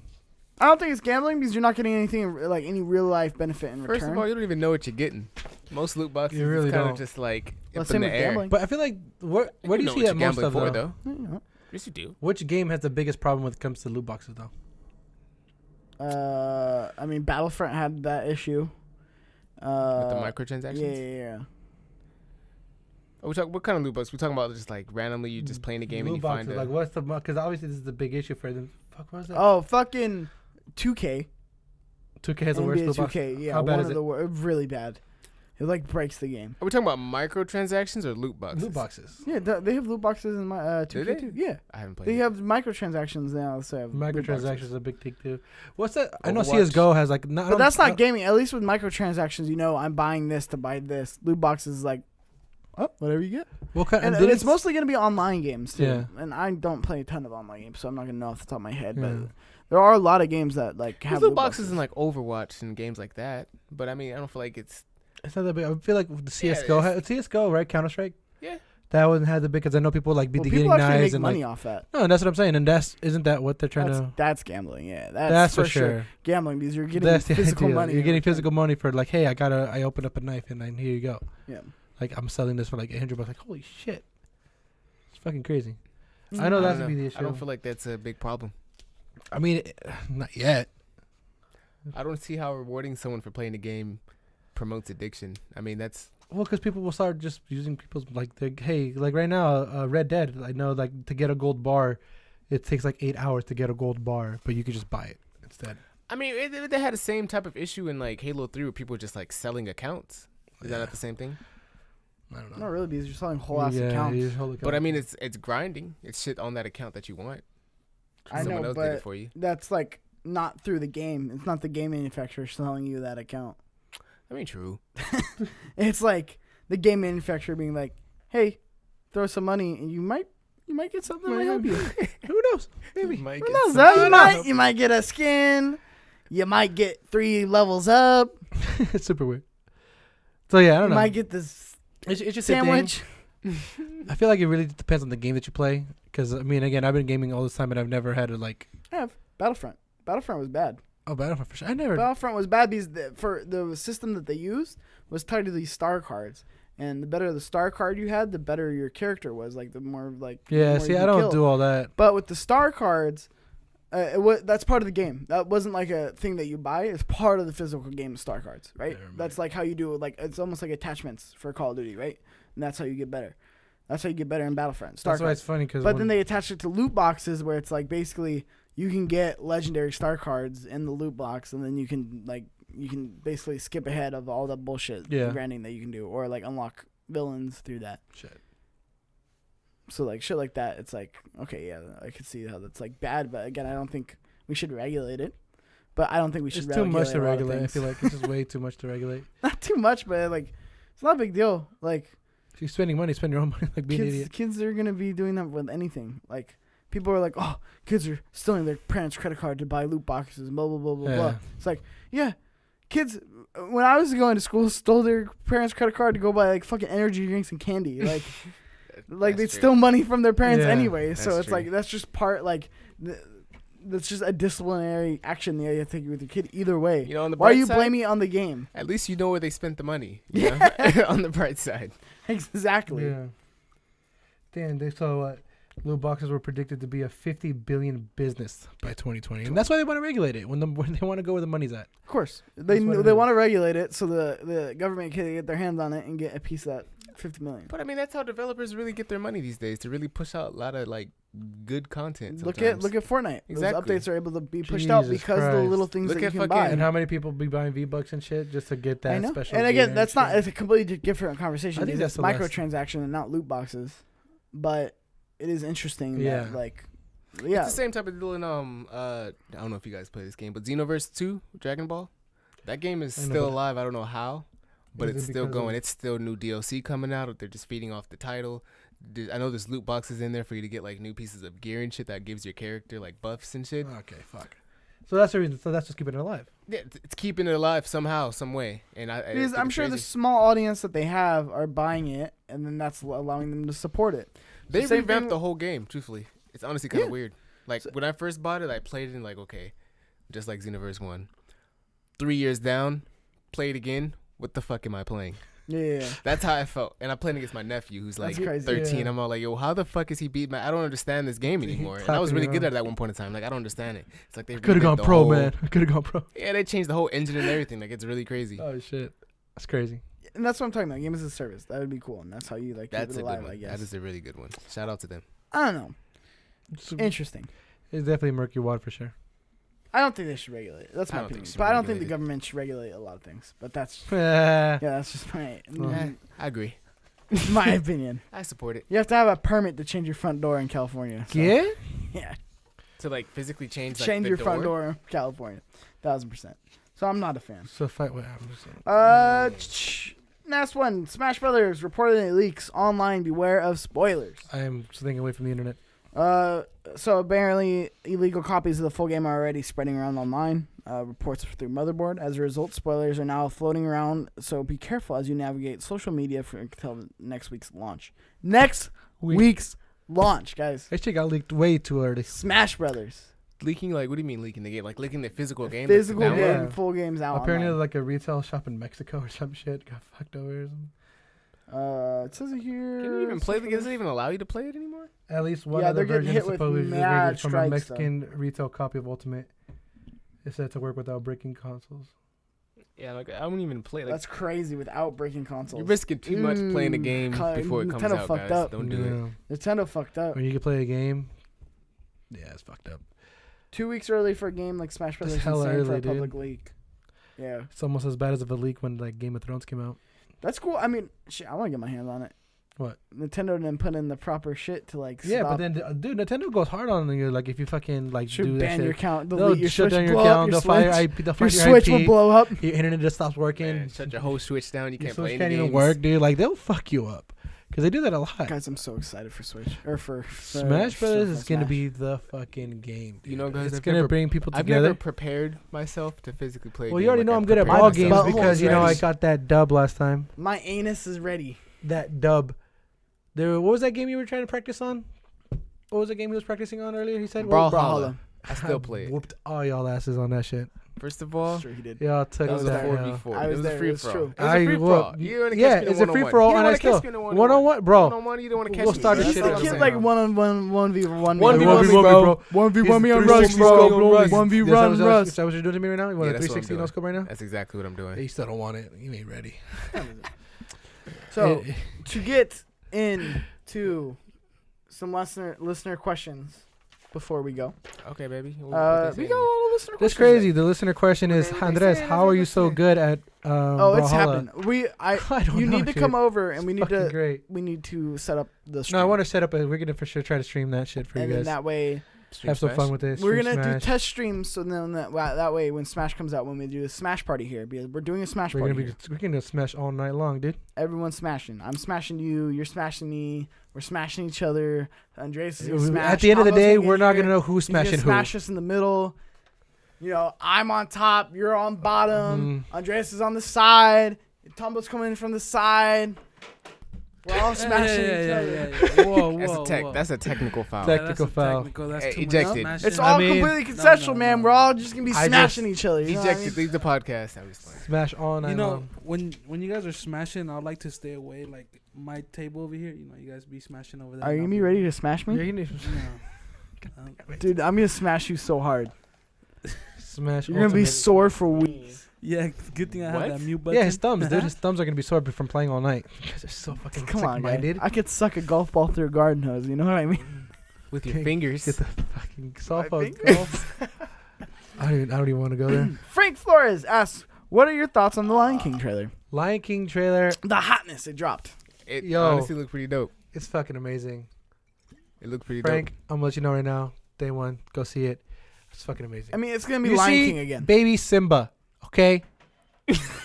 I don't think it's gambling because you're not getting anything like any real life benefit in First return. of all, you don't even know what you're getting. Most loot boxes You really is kind don't. of just like Well, up same in the with air. gambling. But I feel like where do you know see what that you're most gambling of for, though? though. Yes, you do. Which game has the biggest problem when it comes to loot boxes though? I mean, Battlefront had that issue. With the microtransactions. Yeah. What kind of loot box? We talking about just like randomly you just playing a game and Loot you boxes, find like what's the because obviously this is the big issue for them. Fuck, what is that? Oh, fucking 2K. 2K has the worst NBA loot box. 2K. Yeah, How bad one is of it? the really bad. It like breaks the game. Are we talking about microtransactions or loot boxes? Loot boxes. Yeah, they have loot boxes in my 2K they? too. Yeah, I haven't played. they it. have microtransactions now. So have loot Microtransactions boxes. is a big thing too. What's that? I know Overwatch. CS:GO has like. But that's not gaming. At least with microtransactions, you know, I'm buying this to buy this. Loot boxes is like, oh, whatever you get. What kind? And didn't it's mostly going to be online games too. Yeah. And I don't play a ton of online games, so I'm not going to know off the top of my head. But Yeah. there are a lot of games that like have There's loot boxes in like Overwatch and games like that. But I mean, I don't feel like it's. It's not that big. I feel like the Yeah, CS:GO. CS:GO, right? Counter Strike. Yeah. That wouldn't have the big, because I know people like Well, getting people actually knives make and money like. off that. No, and that's what I'm saying, and isn't that what they're trying to? That's gambling. Yeah, That's for for sure. Gambling because you're getting That's the physical idea. money. You're in getting return. physical money for like, hey, I opened up a knife and then here you go. Yeah. Like I'm selling this for like $800. Like holy shit, it's fucking crazy. Mm. I know I that's don't be know. the issue. I don't feel like that's a big problem. I mean, not yet. I don't see how rewarding someone for playing the game promotes addiction. I mean, that's Well, because people will start just using people's hey, like right now, Red Dead. I know like to get a gold bar, it takes like 8 hours to get a gold bar, but you could just buy it instead. I mean, they had the same type of issue in like Halo 3 where people were just like selling accounts. Is that not the same thing? I don't know. Not really because you're selling whole ass Yeah, accounts. you just hold But I account. mean, it's grinding. It's shit on that account that you want. I Someone know, else did it but for you. that's like not through the game. It's not the game manufacturer selling you that account. I mean, true. It's like the game manufacturer being like, "Hey, throw some money, and you might get something that might help you." Who knows? Maybe. Might Who get knows? some- Though? You might get a skin. You might get 3 levels up. It's super weird. So yeah, I don't You know. might get this It's just a thing. sandwich. I feel like it really depends on the game that you play. Because I mean, again, I've been gaming all this time, and I've never had to like. I have Battlefront. Battlefront was bad. Oh, Battlefront for sure. I never. Battlefront was bad because for the system that they used was tied to these star cards, and the better the star card you had, the better your character was. Like the more like the Yeah. more See, you I could don't kill. do all that. But with the star cards, that's part of the game. That wasn't like a thing that you buy. It's part of the physical game. Star cards, right? Never mind. That's like how you do it. Like it's almost like attachments for Call of Duty, right? And that's how you get better. That's how you get better in Battlefront. Star That's why cards. it's funny because. But then they attach it to loot boxes where it's like basically you can get legendary star cards in the loot box, and then you can basically skip ahead of all the bullshit grinding that you can do, or like unlock villains through that. Shit. So like shit like that, it's like okay, yeah, I could see how that's like bad, but again, I don't think we should regulate it. But I don't think we should. It's too much to a lot of regulate. I things. feel like it's just way too much to regulate. Not too much, but like it's not a big deal. Like If you're spending money, spend your own money. Like be an idiot. kids are gonna be doing that with anything. Like people are like, oh, kids are stealing their parents' credit card to buy loot boxes, blah blah blah blah Yeah. blah. It's like, yeah, kids. When I was going to school, stole their parents' credit card to go buy like fucking energy drinks and candy. Like, like they'd That's true. steal money from their parents Yeah, anyway. So that's it's true. like that's just part like. That's just a disciplinary action that you have to take with your kid. Either way, You know, on the why are bright you side, blaming it on the game? At least you know where they spent the money. You know? On the bright side. Exactly. Yeah. Damn. Loot boxes were predicted to be a $50 billion business by 2020, and that's why they want to regulate it. When they want to go where the money's at. Of course, they That's what it they is. want to regulate it so the government can get their hands on it and get a piece of that 50 million. But I mean, that's how developers really get their money these days, to really push out a lot of like good content. Look sometimes. at Fortnite. Exactly. Those updates are able to be pushed out Jesus because of the Christ. little things Look that you at can fucking- buy. And how many people be buying V-Bucks and shit just to get that I know. special? And gear again, that's not shit? it's a completely different conversation. I think Because it's that's the last- microtransaction and not loot boxes. But it is interesting Yeah. that like yeah. It's the same type of deal in I don't know if you guys play this game, but Xenoverse 2, Dragon Ball. That game is I know still about it. alive. I don't know how, but Is it's it still because of- going. It's still new DLC coming out. They're just feeding off the title. I know there's loot boxes in there for you to get like new pieces of gear and shit that gives your character like buffs and shit. Okay, fuck. So that's the reason. So that's just keeping it alive. Yeah, it's keeping it alive somehow, some way. And Because I'm sure the small audience that they have are buying it, and then that's allowing them to support it. They same revamped thing- the whole game. Truthfully, it's honestly kind of Yeah. weird. Like So- when I first bought it, I played it and like okay, just like Xenoverse 1. 3 years down, played again. What the fuck am I playing? Yeah. That's how I felt. And I'm playing against my nephew who's like That's crazy. 13. Yeah. I'm all like, yo, how the fuck is he beating my... I don't understand this game anymore. And I was Clapping really good around. at it at one point in time. Like, I don't understand it. It's like they Could have gone revamped the pro, whole- man. Could have gone pro. Yeah, they changed the whole engine and everything. Like, it's really crazy. Oh shit, that's crazy. And that's what I'm talking about. Game as a service. That would be cool, and that's how you like That's keep a it good alive. I one. guess. That is a really good one. Shout out to them. I don't know. It's, Interesting. it's definitely murky water for sure. I don't think they should regulate it. That's I my don't think opinion. it should But be I don't think the regulated. government should regulate a lot of things. But that's Yeah. yeah, that's just my I agree. my opinion. I support it. You have to have a permit to change your front door in California. So, Yeah. yeah. To, like, physically change, like, Change the your front door in California, 1000%. So I'm not a fan. So fight. What I'm just saying. Last one. Smash Brothers reportedly leaks online. Beware of spoilers. I am staying away from the internet. So apparently, illegal copies of the full game are already spreading around online. Reports through Motherboard. As a result, spoilers are now floating around. So be careful as you navigate social media until next week's launch. Week's launch, guys. That shit got leaked way too early. Smash Brothers. Leaking, like, what do you mean leaking the game? Like leaking the physical game? Physical Like, game, Yeah. full games out. Apparently, online. like a retail shop in Mexico or some shit got fucked over. Or something. It says it here. Can you even play the game? Does it even allow you to play it anymore? At least one Yeah, other they're getting version hit is with supposedly mad rated from a strikes, Mexican retail copy of Ultimate. It's said to work without breaking consoles. Yeah, like I wouldn't even play. Like, That's crazy without breaking consoles. you're risking too much playing a game before it comes Nintendo out, fucked guys. up. Don't do it. Nintendo fucked up. When you can play a game, yeah, it's fucked up. 2 weeks early for a game like Smash Brothers. That's hella insane for a early, dude. public leak. Yeah, It's almost as bad as of a leak when like Game of Thrones came out. that's cool. I mean, shit, I want to get my hands on it. What? Nintendo didn't put in the proper shit to like. Yeah, stop. but then, dude, Nintendo goes hard on you. Like if you fucking like should do that ban shit, your account, they'll delete your shut Switch, down your blow up account. your They'll find your Switch. IP. They'll Your find your Switch IP. will blow up. Your internet just stops working. Man, shut your whole Switch down. You Your can't play Switch any can't games. even work, dude. Like they'll fuck you up because they do that a lot. Guys, I'm so excited for Switch or for Smash Brothers is gonna Smash. be the fucking game. Dude. You know, guys, it's I've gonna never- bring people I've together. never prepared myself to physically play. a Well, game you already like know I I'm good at prepared ball myself. games Butthole's because you know I ready. got that dub last time. My anus is ready. That dub. What was that game you were trying to practice on? What was the game he was practicing on earlier? He said Brawlhalla. I still play it. Whooped all y'all asses on that shit. First of all, Sure he did. Y'all took that was a that. 4v4. I was It was a there, it free was for all. true. It was a free for all. You don't wanna Yeah, catch me in it's a free one-on-one. for all, You don't and I wanna still catch me in a one on one, bro. One-on-one, you don't want to catch We'll me. start a That's shit all up. I'm Kid saying. like one v one. 1v1 me, bro. 1v1 me on He's Rush, 360 bro. scope, Rush. 1v Is run that Rush. what you're doing to me right now? You want Yeah, a that's what I'm 360 no doing. scope right now? That's exactly what I'm doing. You still don't want it. You ain't ready. So to get into some listener questions before we go, Okay, baby. we got a lot of listener questions. That's crazy. The listener question is, Okay, what they Andres, saying? how are you so good at Oh, it's Brawlhalla? happened. I don't You know, need to dude. come over and we need Fucking to great. set up the stream. No, I want to set up. We're gonna for sure try to stream that shit for and you then guys. that way Have some fun with this. we're Stream gonna do Smash. test streams. So then that way when Smash comes out, when we do a Smash party here, because we're doing a Smash We're party. gonna be. here. We're gonna smash all night long, dude. Everyone's smashing. I'm smashing you. You're smashing me. We're smashing each other. Andres is gonna smash. At the end of the Tambo's day, gonna we're get not here. gonna know who's He's gonna smashing who. smash us in the middle. You know, I'm on top. You're on bottom. Andres is on the side. Tambo's coming in from the side. We're all smashing each other. Whoa. That's a technical foul. Tech- Yeah, Technical that's foul. technical. That's Hey, too much ejected. smashing. It's all mean- completely consensual, no, man. no. We're all just gonna be I smashing each other. You know what I Ejected. mean? Leave the podcast. I'm just playing. Smash all night You know, long. when you guys are smashing, I'd like to stay away. Like my table over here, you know, you guys be smashing over there. Are you gonna be ready to smash me? You're gonna No. Dude, I'm gonna smash you so hard. smash. You're gonna be ultimate. sore for weeks. Yeah, good thing I What? have that mute button. Yeah, his thumbs, dude. His thumbs are gonna be sore from playing all night. Because they're so fucking Come on, guy. sick-minded. I could suck a golf ball through a garden hose. You know what I mean? With your Okay, fingers. Get the fucking soft fingers. golf. I don't even want to go there. Frank Flores asks, "What are your thoughts on the Lion King trailer? Lion King trailer. The hotness it dropped. It Yo. honestly looked pretty dope. It's fucking amazing. It looked pretty Frank, I'm gonna let you know right now. Day one, go see it. It's fucking amazing. I mean, it's gonna be You Lion see King again. Baby Simba, okay?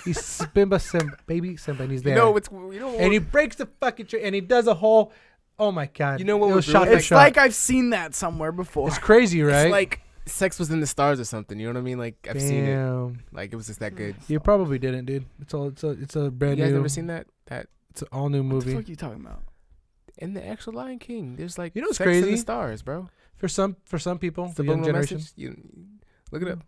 He's Simba, baby Simba, and he's dope. there. You know And he breaks the fucking tree, and he does a whole. Oh my god! You know what It was would shot ruin for it? It's shot. like I've seen that somewhere before. It's crazy, right? It's like Sex Was in the Stars or something. You know what I mean? Like I've seen it. Damn. Like it was just that good. You probably didn't, dude. It's a brand You guys new. never seen that? It's an all new What the movie. fuck are you talking about? In the actual Lion King, there's like You know what's Sex in crazy? the Stars, bro. For some people, It's the the young subliminal generation. message. Look it up.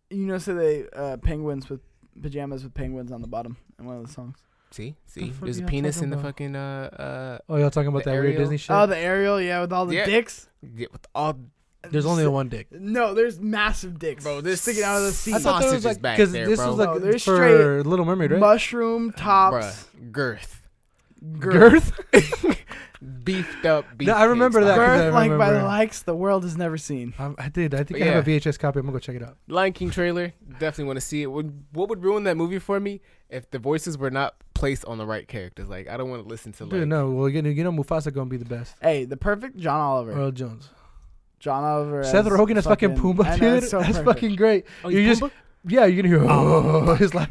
You know, so they penguins with pajamas with penguins on the bottom in one of the songs. See, fuck there's a y'all penis talking in the about? fucking Oh, y'all talking about The that weird Ariel? Disney shit? Oh, the Ariel, yeah, with all the Yeah. dicks. yeah, with all There's only one dick. No, there's massive dicks, Bro, there's sticking out of the sea. I thought there Sausage was is like back because there, this bro. was like No, there's for straight Little Mermaid, right? Mushroom tops. bruh, girth, Girth. beefed up. No, I remember that. 'cause I Girth like by the remember. likes the world has never seen. I did. I think But I have a yeah. VHS copy. I'm gonna go check it out. Lion King trailer. Definitely want to see it. What would ruin that movie for me if the voices were not placed on the right characters? Like I don't want to listen to like. Dude, no. Well, you know, Mufasa gonna be the best. Hey, the perfect John Oliver. Earl Jones. John Oliver. Seth as Rogen as fucking Pumbaa, I dude. know, it's so That's perfect. fucking great. Oh, You're just yeah. You're gonna hear his laugh.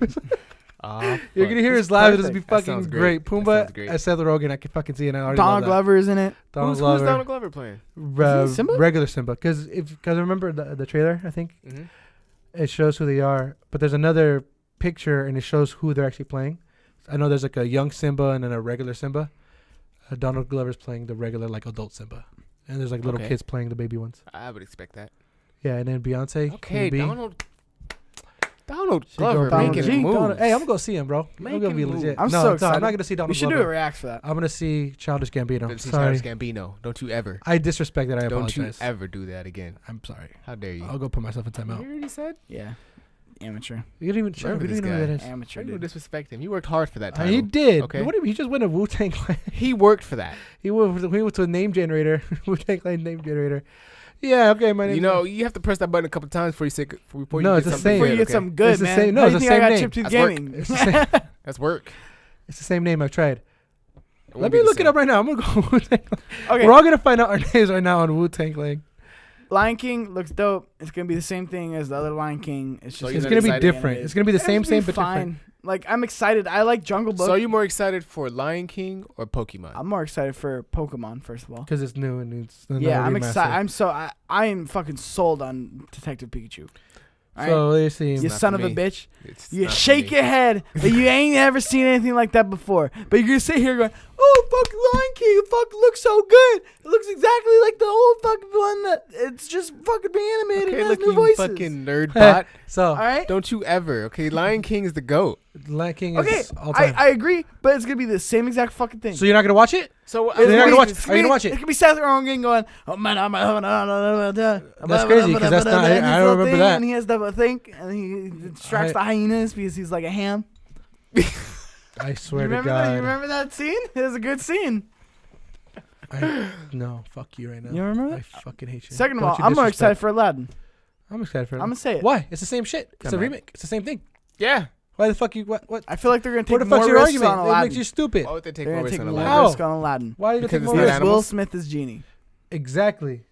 You're gonna hear his laugh. It'll just be That fucking sounds great. great. That Pumbaa sounds great. as Seth Rogen. I can fucking see it. I already Donald love that. Glover is in it. Donald Who's Glover. Donald Glover playing? Isn't he Simba? Regular Simba. Because I remember the trailer. I think Mm-hmm. it shows who they are, but there's another picture and it shows who they're actually playing. I know there's like a young Simba and then a regular Simba. Donald Glover's playing the regular like adult Simba, and there's like little Okay. kids playing the baby ones. I would expect that. Yeah, and then Beyonce. Okay, will be- Donald She go Glover Donald making G. moves. Hey, I'm gonna go see him, bro. I'm gonna be Making legit. moves. I'm no, so I'm excited. not gonna see Donald We should do Glover. a react for that. I'm gonna see Childish Gambino. Don't see Sorry, Childish Gambino. Don't you ever. I disrespected. I Don't apologize. you ever do that again. I'm sorry. How dare you? I'll go put myself in You timeout. already said? Yeah. Amateur. You didn't even. Shut up. Remember You this don't even know who that guy. is. Amateur, Why do you dude. disrespect him? He worked hard for that title. He did. Okay. What do you mean? He just went a Wu Tang. He worked for that. He went to a name generator. Wu Tang Clan name generator. Yeah. Okay. My name. You know, you have to press that button a couple times before you say before No, you it's get the something same. Before you good, get okay? something good, It's the man. same- no, How it's do the you think I same got name. Chip Tooth That's work. Gaming? It's the same. That's work. It's the same name. I've tried. It won't Let be me the look it same. up right now. I'm gonna go Wu Tang. Okay. We're all gonna find out our names right now on Wu Tang Clan. Lion King looks dope. It's gonna be the same thing as the other Lion King. It's So just you're It's not gonna be excited? different. It's gonna be the same, It's gonna be but different. fine. Like I'm excited. I like Jungle Book. So are you more excited for Lion King or Pokemon? I'm more excited for Pokemon first of all. Because it's new and it's Yeah, I'm excited. excited. I am fucking sold on Detective Pikachu. All right? So let's see. You not son for of a me. bitch. It's You not for shake me. your head, but you ain't ever seen anything like that before. But you're gonna sit here going, "Oh, fuck Lion King! It fucking looks so good. It looks exactly like the old fucking one. That it's just fucking reanimated Okay, and has look, new you voices." fucking nerd bot. So All right. Don't you ever. Okay, Lion King is the GOAT. Lion King Okay, is all time. I agree, but it's gonna be the same exact fucking thing. So you're not gonna watch it? So you're not gonna watch it? It's Are you gonna watch It it? could be Seth Rogen going, "Oh man, That's crazy, 'cause that's not- I don't remember that. And he has to think, and he distracts the hyenas because he's like a ham. I You swear to remember that? You God. remember that scene? It was a good scene. No, fuck you right now. You remember I that? fucking hate you. Second of Don't all, you I'm more disrespect. excited for Aladdin. I'm excited for it. I'm gonna say it. Why? It's the same shit. It's Come a on. remake. It's the same thing. yeah. Why the fuck you? What? I feel like they're gonna What take the fuck's more your risks argument? on It Aladdin. makes you stupid. Why would they take They're more gonna risks take on more How? Aladdin? risk on Aladdin Why did you Because take it's more not because risks? Will animals? Smith is genie. Exactly.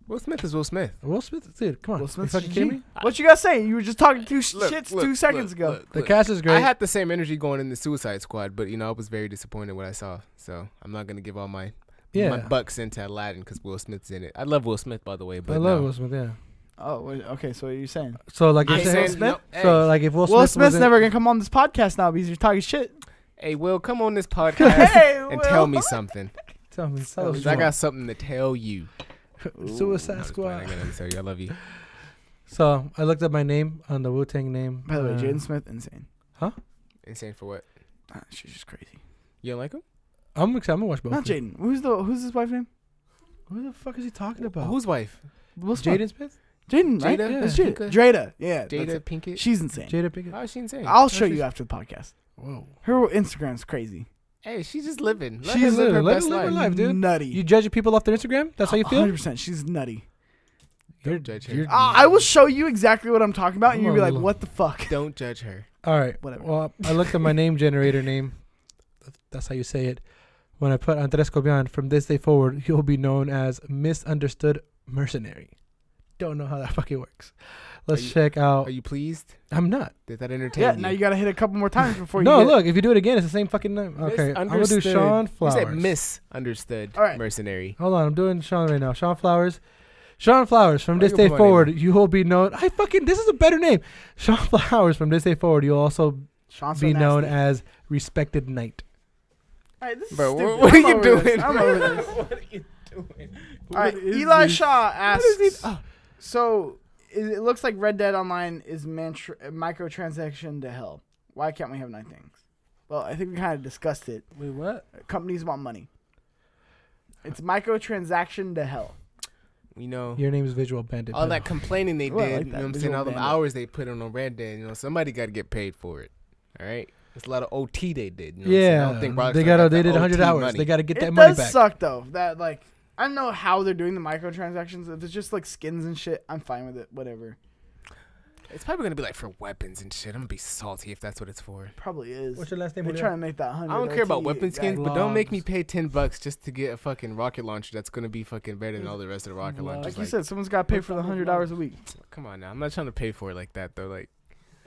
Will Smith is Will Smith. Will Smith, dude, come on. Will You Smith's fucking a kidding genie. me? What you gotta say? You were just talking two Look, shits look, 2 seconds look, ago. look, The look. cast is great. I had the same energy going in the Suicide Squad, but I was very disappointed what I saw. So I'm not gonna give all my bucks into Aladdin because Will Smith's in it. I love Will Smith, by the way, but I love no. Will Smith. Yeah. Oh, okay. So what are you saying? So like I'm you're saying, saying, Smith? hey, so like if Will Smith Will Smith's wasn't- never gonna come on this podcast now because you're talking shit. hey, Will, come on this podcast Hey, and Will. tell me something. tell me, Oh, 'Cause I got something to tell you. Suicide I'm just playing. I Squad. ain't got nothing to tell you. I love you. So I looked up my name on the Wu Tang name. By the way, Jaden Smith, insane. Insane for what? She's just crazy. You don't like him? I'm excited. I'm gonna watch both. Not of them. Jaden. Who's his wife's name? Who the fuck is he talking about? Whose wife? Will Smith. Jaden Smith? Jaden, right? Jada? That's Yeah. Jada. Jada. Yeah. Jada that's- Pinkett? She's insane. Jada Pinkett. How is she insane? I'll show she's- you after the podcast. Whoa. Her Instagram's crazy. Hey, she's just living. Let She's her live her living. Let her best live her life. life, dude. Nutty. You judging people off their Instagram? That's how you feel? 100%. She's nutty. Don't judge her. you're- I will show you exactly what I'm talking about, and I'm you'll be a like, little- "What the fuck?" Don't judge her. All right. Whatever. Well, I looked at my name generator name. That's how you say it. When I put Andres Cobian, from this day forward, you'll be known as Misunderstood Mercenary. Don't know how that fucking works. Let's check out. Are you pleased? I'm not. Did that entertain Yeah. you? Now you gotta hit a couple more times before you. No, get look. If you do it again, it's the same fucking name. Okay. I'm gonna do Misunderstood. Shawn You Flowers. said misunderstood All right. mercenary. Hold on. I'm doing Shawn right now. Shawn Flowers. Shawn Flowers. From Why this you day gonna put my forward, name you will be known. This is a better name. Shawn Flowers. From this day forward, you'll also Sean's so be known nasty. as Respected Knight. All right, this is Bro, stupid. what are I'm you over doing? this. I'm over this. What are you doing? All right, is Eli this? Shaw asks. is he- So it looks like Red Dead Online is microtransaction to hell. Why can't we have 9 things? Well, I think we kind of discussed it. Wait, what? Companies want money. It's microtransaction to hell. You know, Your name is Visual Bandit. all that complaining they Well, I did, like you that. know what I'm saying? Visual All them Bandit. hours they put on Red Dead, somebody got to get paid for it. All right? There's a lot of OT they did. You know what I'm saying? I Yeah, don't think they Rockstar got the they did 100 OT hours. money. They got to get that It money does back. suck though. That like I don't know how they're doing the microtransactions. If it's just like skins and shit, I'm fine with it. Whatever. It's probably gonna be like for weapons and shit. I'm gonna be salty if that's what it's for. Probably is. What's your last name? They're Julio? trying to make that 100. I don't care about OT weapon skins, guy. but don't make me Logs. pay $10 just to get a fucking rocket launcher that's gonna be fucking better than all the rest of the rocket Like launchers. Like you said, someone's got to pay for the $100 a week. Come on now, I'm not trying to pay for it like that though. Like,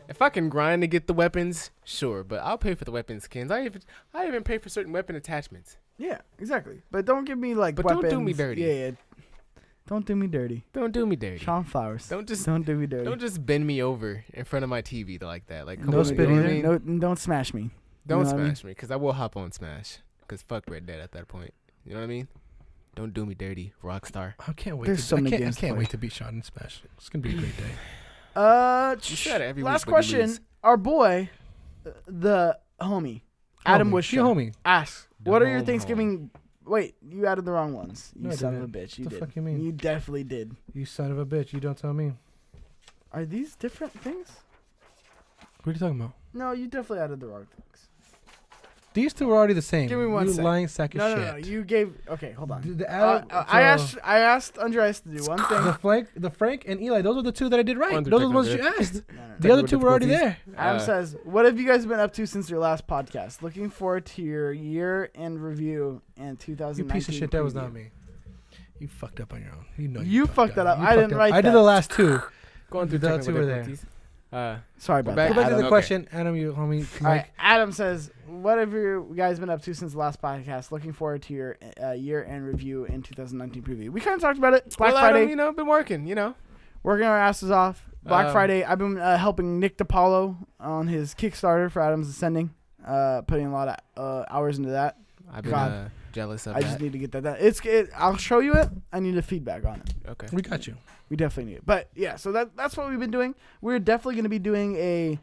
If I can grind to get the weapons, sure, but I'll pay for the weapon skins. I even pay for certain weapon attachments. Yeah, exactly. But don't give me like But weapons. don't do me dirty. Yeah. Don't do me dirty. Don't do me dirty. Shawn Flowers. Don't Don't do me dirty. Don't just bend me over in front of my TV like that. Like, come No on, spitting. you know what I mean? Don't smash me. Don't You know what I mean? smash me, because I will hop on Smash. Because fuck Red Dead at that point. You know what I mean? Don't do me dirty, Rockstar. I can't wait. There's so many I games to can't play. wait to beat Shawn and Smash. It's gonna be a great day. You say that every last week, but you question. lose. Our boy, the homie, Adam Wish, you homie. asks, The what are your home Thanksgiving... Wait, you added the wrong ones. You No, I son of a didn't. bitch. You What the did. fuck you mean? You definitely did. You son of a bitch. You don't tell me. Are these different things? What are you talking about? No, you definitely added the wrong things. These two were already the same. Give me one you sec. lying sack of No, shit. no, no. You gave... Okay, hold on. The I asked Andreas to do one thing. the Frank and Eli. Those are the two that I did right. Under Those are the ones you technical asked. No, no, no. The other two were already there. Adam says, what have you guys been up to since your last podcast? Looking forward to your year-end review and 2019 You piece of shit. That was preview." not me. You fucked up on your own. You know You fucked that up. You I didn't fucked were write I did that. the last two. Going through The technical two were there. difficulties. Sorry about back- that. Go back to Adam. the okay. question, Adam. You homie. All right, Mike. Adam says, what have you guys been up to since the last podcast? Looking forward to your year-end review and 2019 preview. We kind of talked about it. Black Well, Friday. Adam, been working, Working our asses off. Black Um, Friday. I've been helping Nick DiPaolo on his Kickstarter for Adam's Ascending. Putting a lot of hours into that. I've been God. jealous of I that. just need to get that done. I'll show you it. I need a feedback on it. Okay. We got you. We definitely need it. But yeah, so that's what we've been doing. We're definitely going to be doing a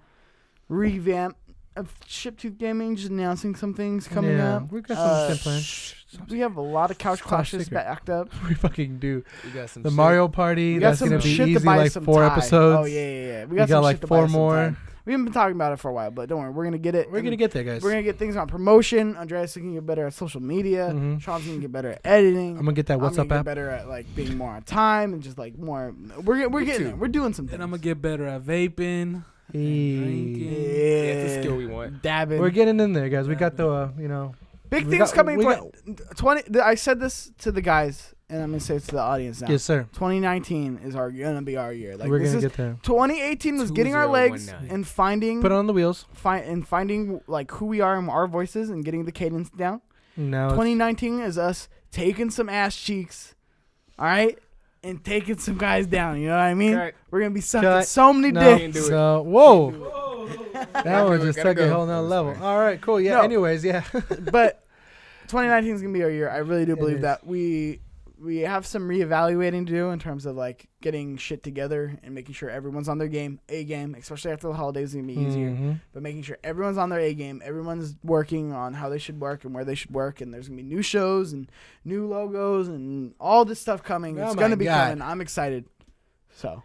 revamp of Chiptooth Gaming, just announcing some things coming Yeah, up. we got some shit planned. We have a lot of couch Top clashes secret. backed up. We fucking do. We got some The shit. Mario Party. We got That's some gonna be shit to easy, buy like some 4 time. episodes. Oh yeah. We got some like shit to 4 buy some more. time. We haven't been talking about it for a while, but don't worry, we're gonna get it. We're and gonna get there, guys. We're gonna get things on promotion. Andreas can get better at social media. Mhm. Sean's gonna get better at editing. I'm gonna get that I'm What's gonna Up get app. better at like being more on time and just like more. We're getting there. We're doing some things. And I'm gonna get better at vaping. Hey. Drinking. Yeah, it's a skill we want. Dabbing. We're getting in there, guys. We got the, Big we things got- coming. we 20. I said this to the guys, and I'm gonna say it to the audience now. yes, sir. 2019 is gonna be our year. Like We're this gonna is get there. 2018 was getting our legs 2019. and finding Put it on the wheels. finding like who we are and our voices and getting the cadence down. Now it's- 2019 is us taking some ass cheeks, all right, and taking some guys down. You know what I mean? Cut. We're gonna be sucking Cut. so many no, dicks. do it. so whoa. That one Gotta just go, took gotta a go. whole nother That was level. fine. All right, cool. Yeah. No. Anyways, yeah. But 2019 is gonna be our year. I really do It believe is. that we have some reevaluating to do in terms of like getting shit together and making sure everyone's on their A game, especially after the holidays. It's gonna be easier. Mhm. But making sure everyone's on their A game, everyone's working on how they should work and where they should work, and there's gonna be new shows and new logos and all this stuff coming. Oh It's my gonna be God. coming. I'm excited. So,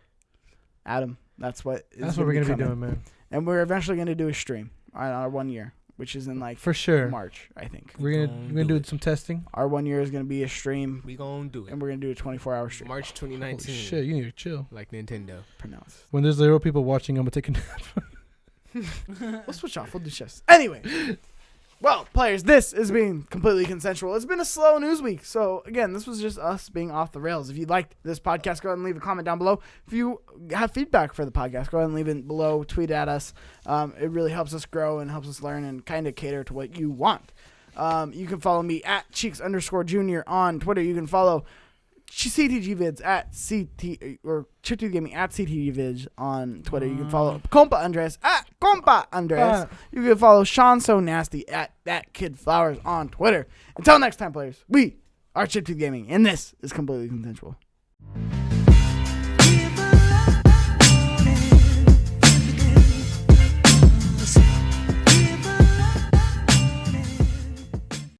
Adam, that's what That's what we're gonna be coming. doing, man. And we're eventually gonna do a stream on our 1 year, which is in like For sure. March, I think. We're Gonna gonna do do it. some testing. Our 1 year is gonna be a stream, We gonna do it. and we're gonna do a 24-hour stream. March Holy 2019. shit, you need to chill. Like Nintendo. Pronounce. When there's 0 people watching, I'm gonna take a nap. We'll switch off. We'll do chess. Anyway. Well, players, this is being completely consensual. It's been a slow news week. So, again, this was just us being off the rails. If you liked this podcast, go ahead and leave a comment down below. If you have feedback for the podcast, go ahead and leave it below. Tweet at us. It really helps us grow and helps us learn and kind of cater to what you want. You can follow me at Cheeks_Junior on Twitter. You can follow CTGvids at CT or Chiptooth Gaming at CTGvids on Twitter. You can follow Compa Andres at Compa Andres. You can follow Sean So Nasty at That Kid Flowers on Twitter. Until next time, players, we are Chiptooth Gaming, and this is completely consensual.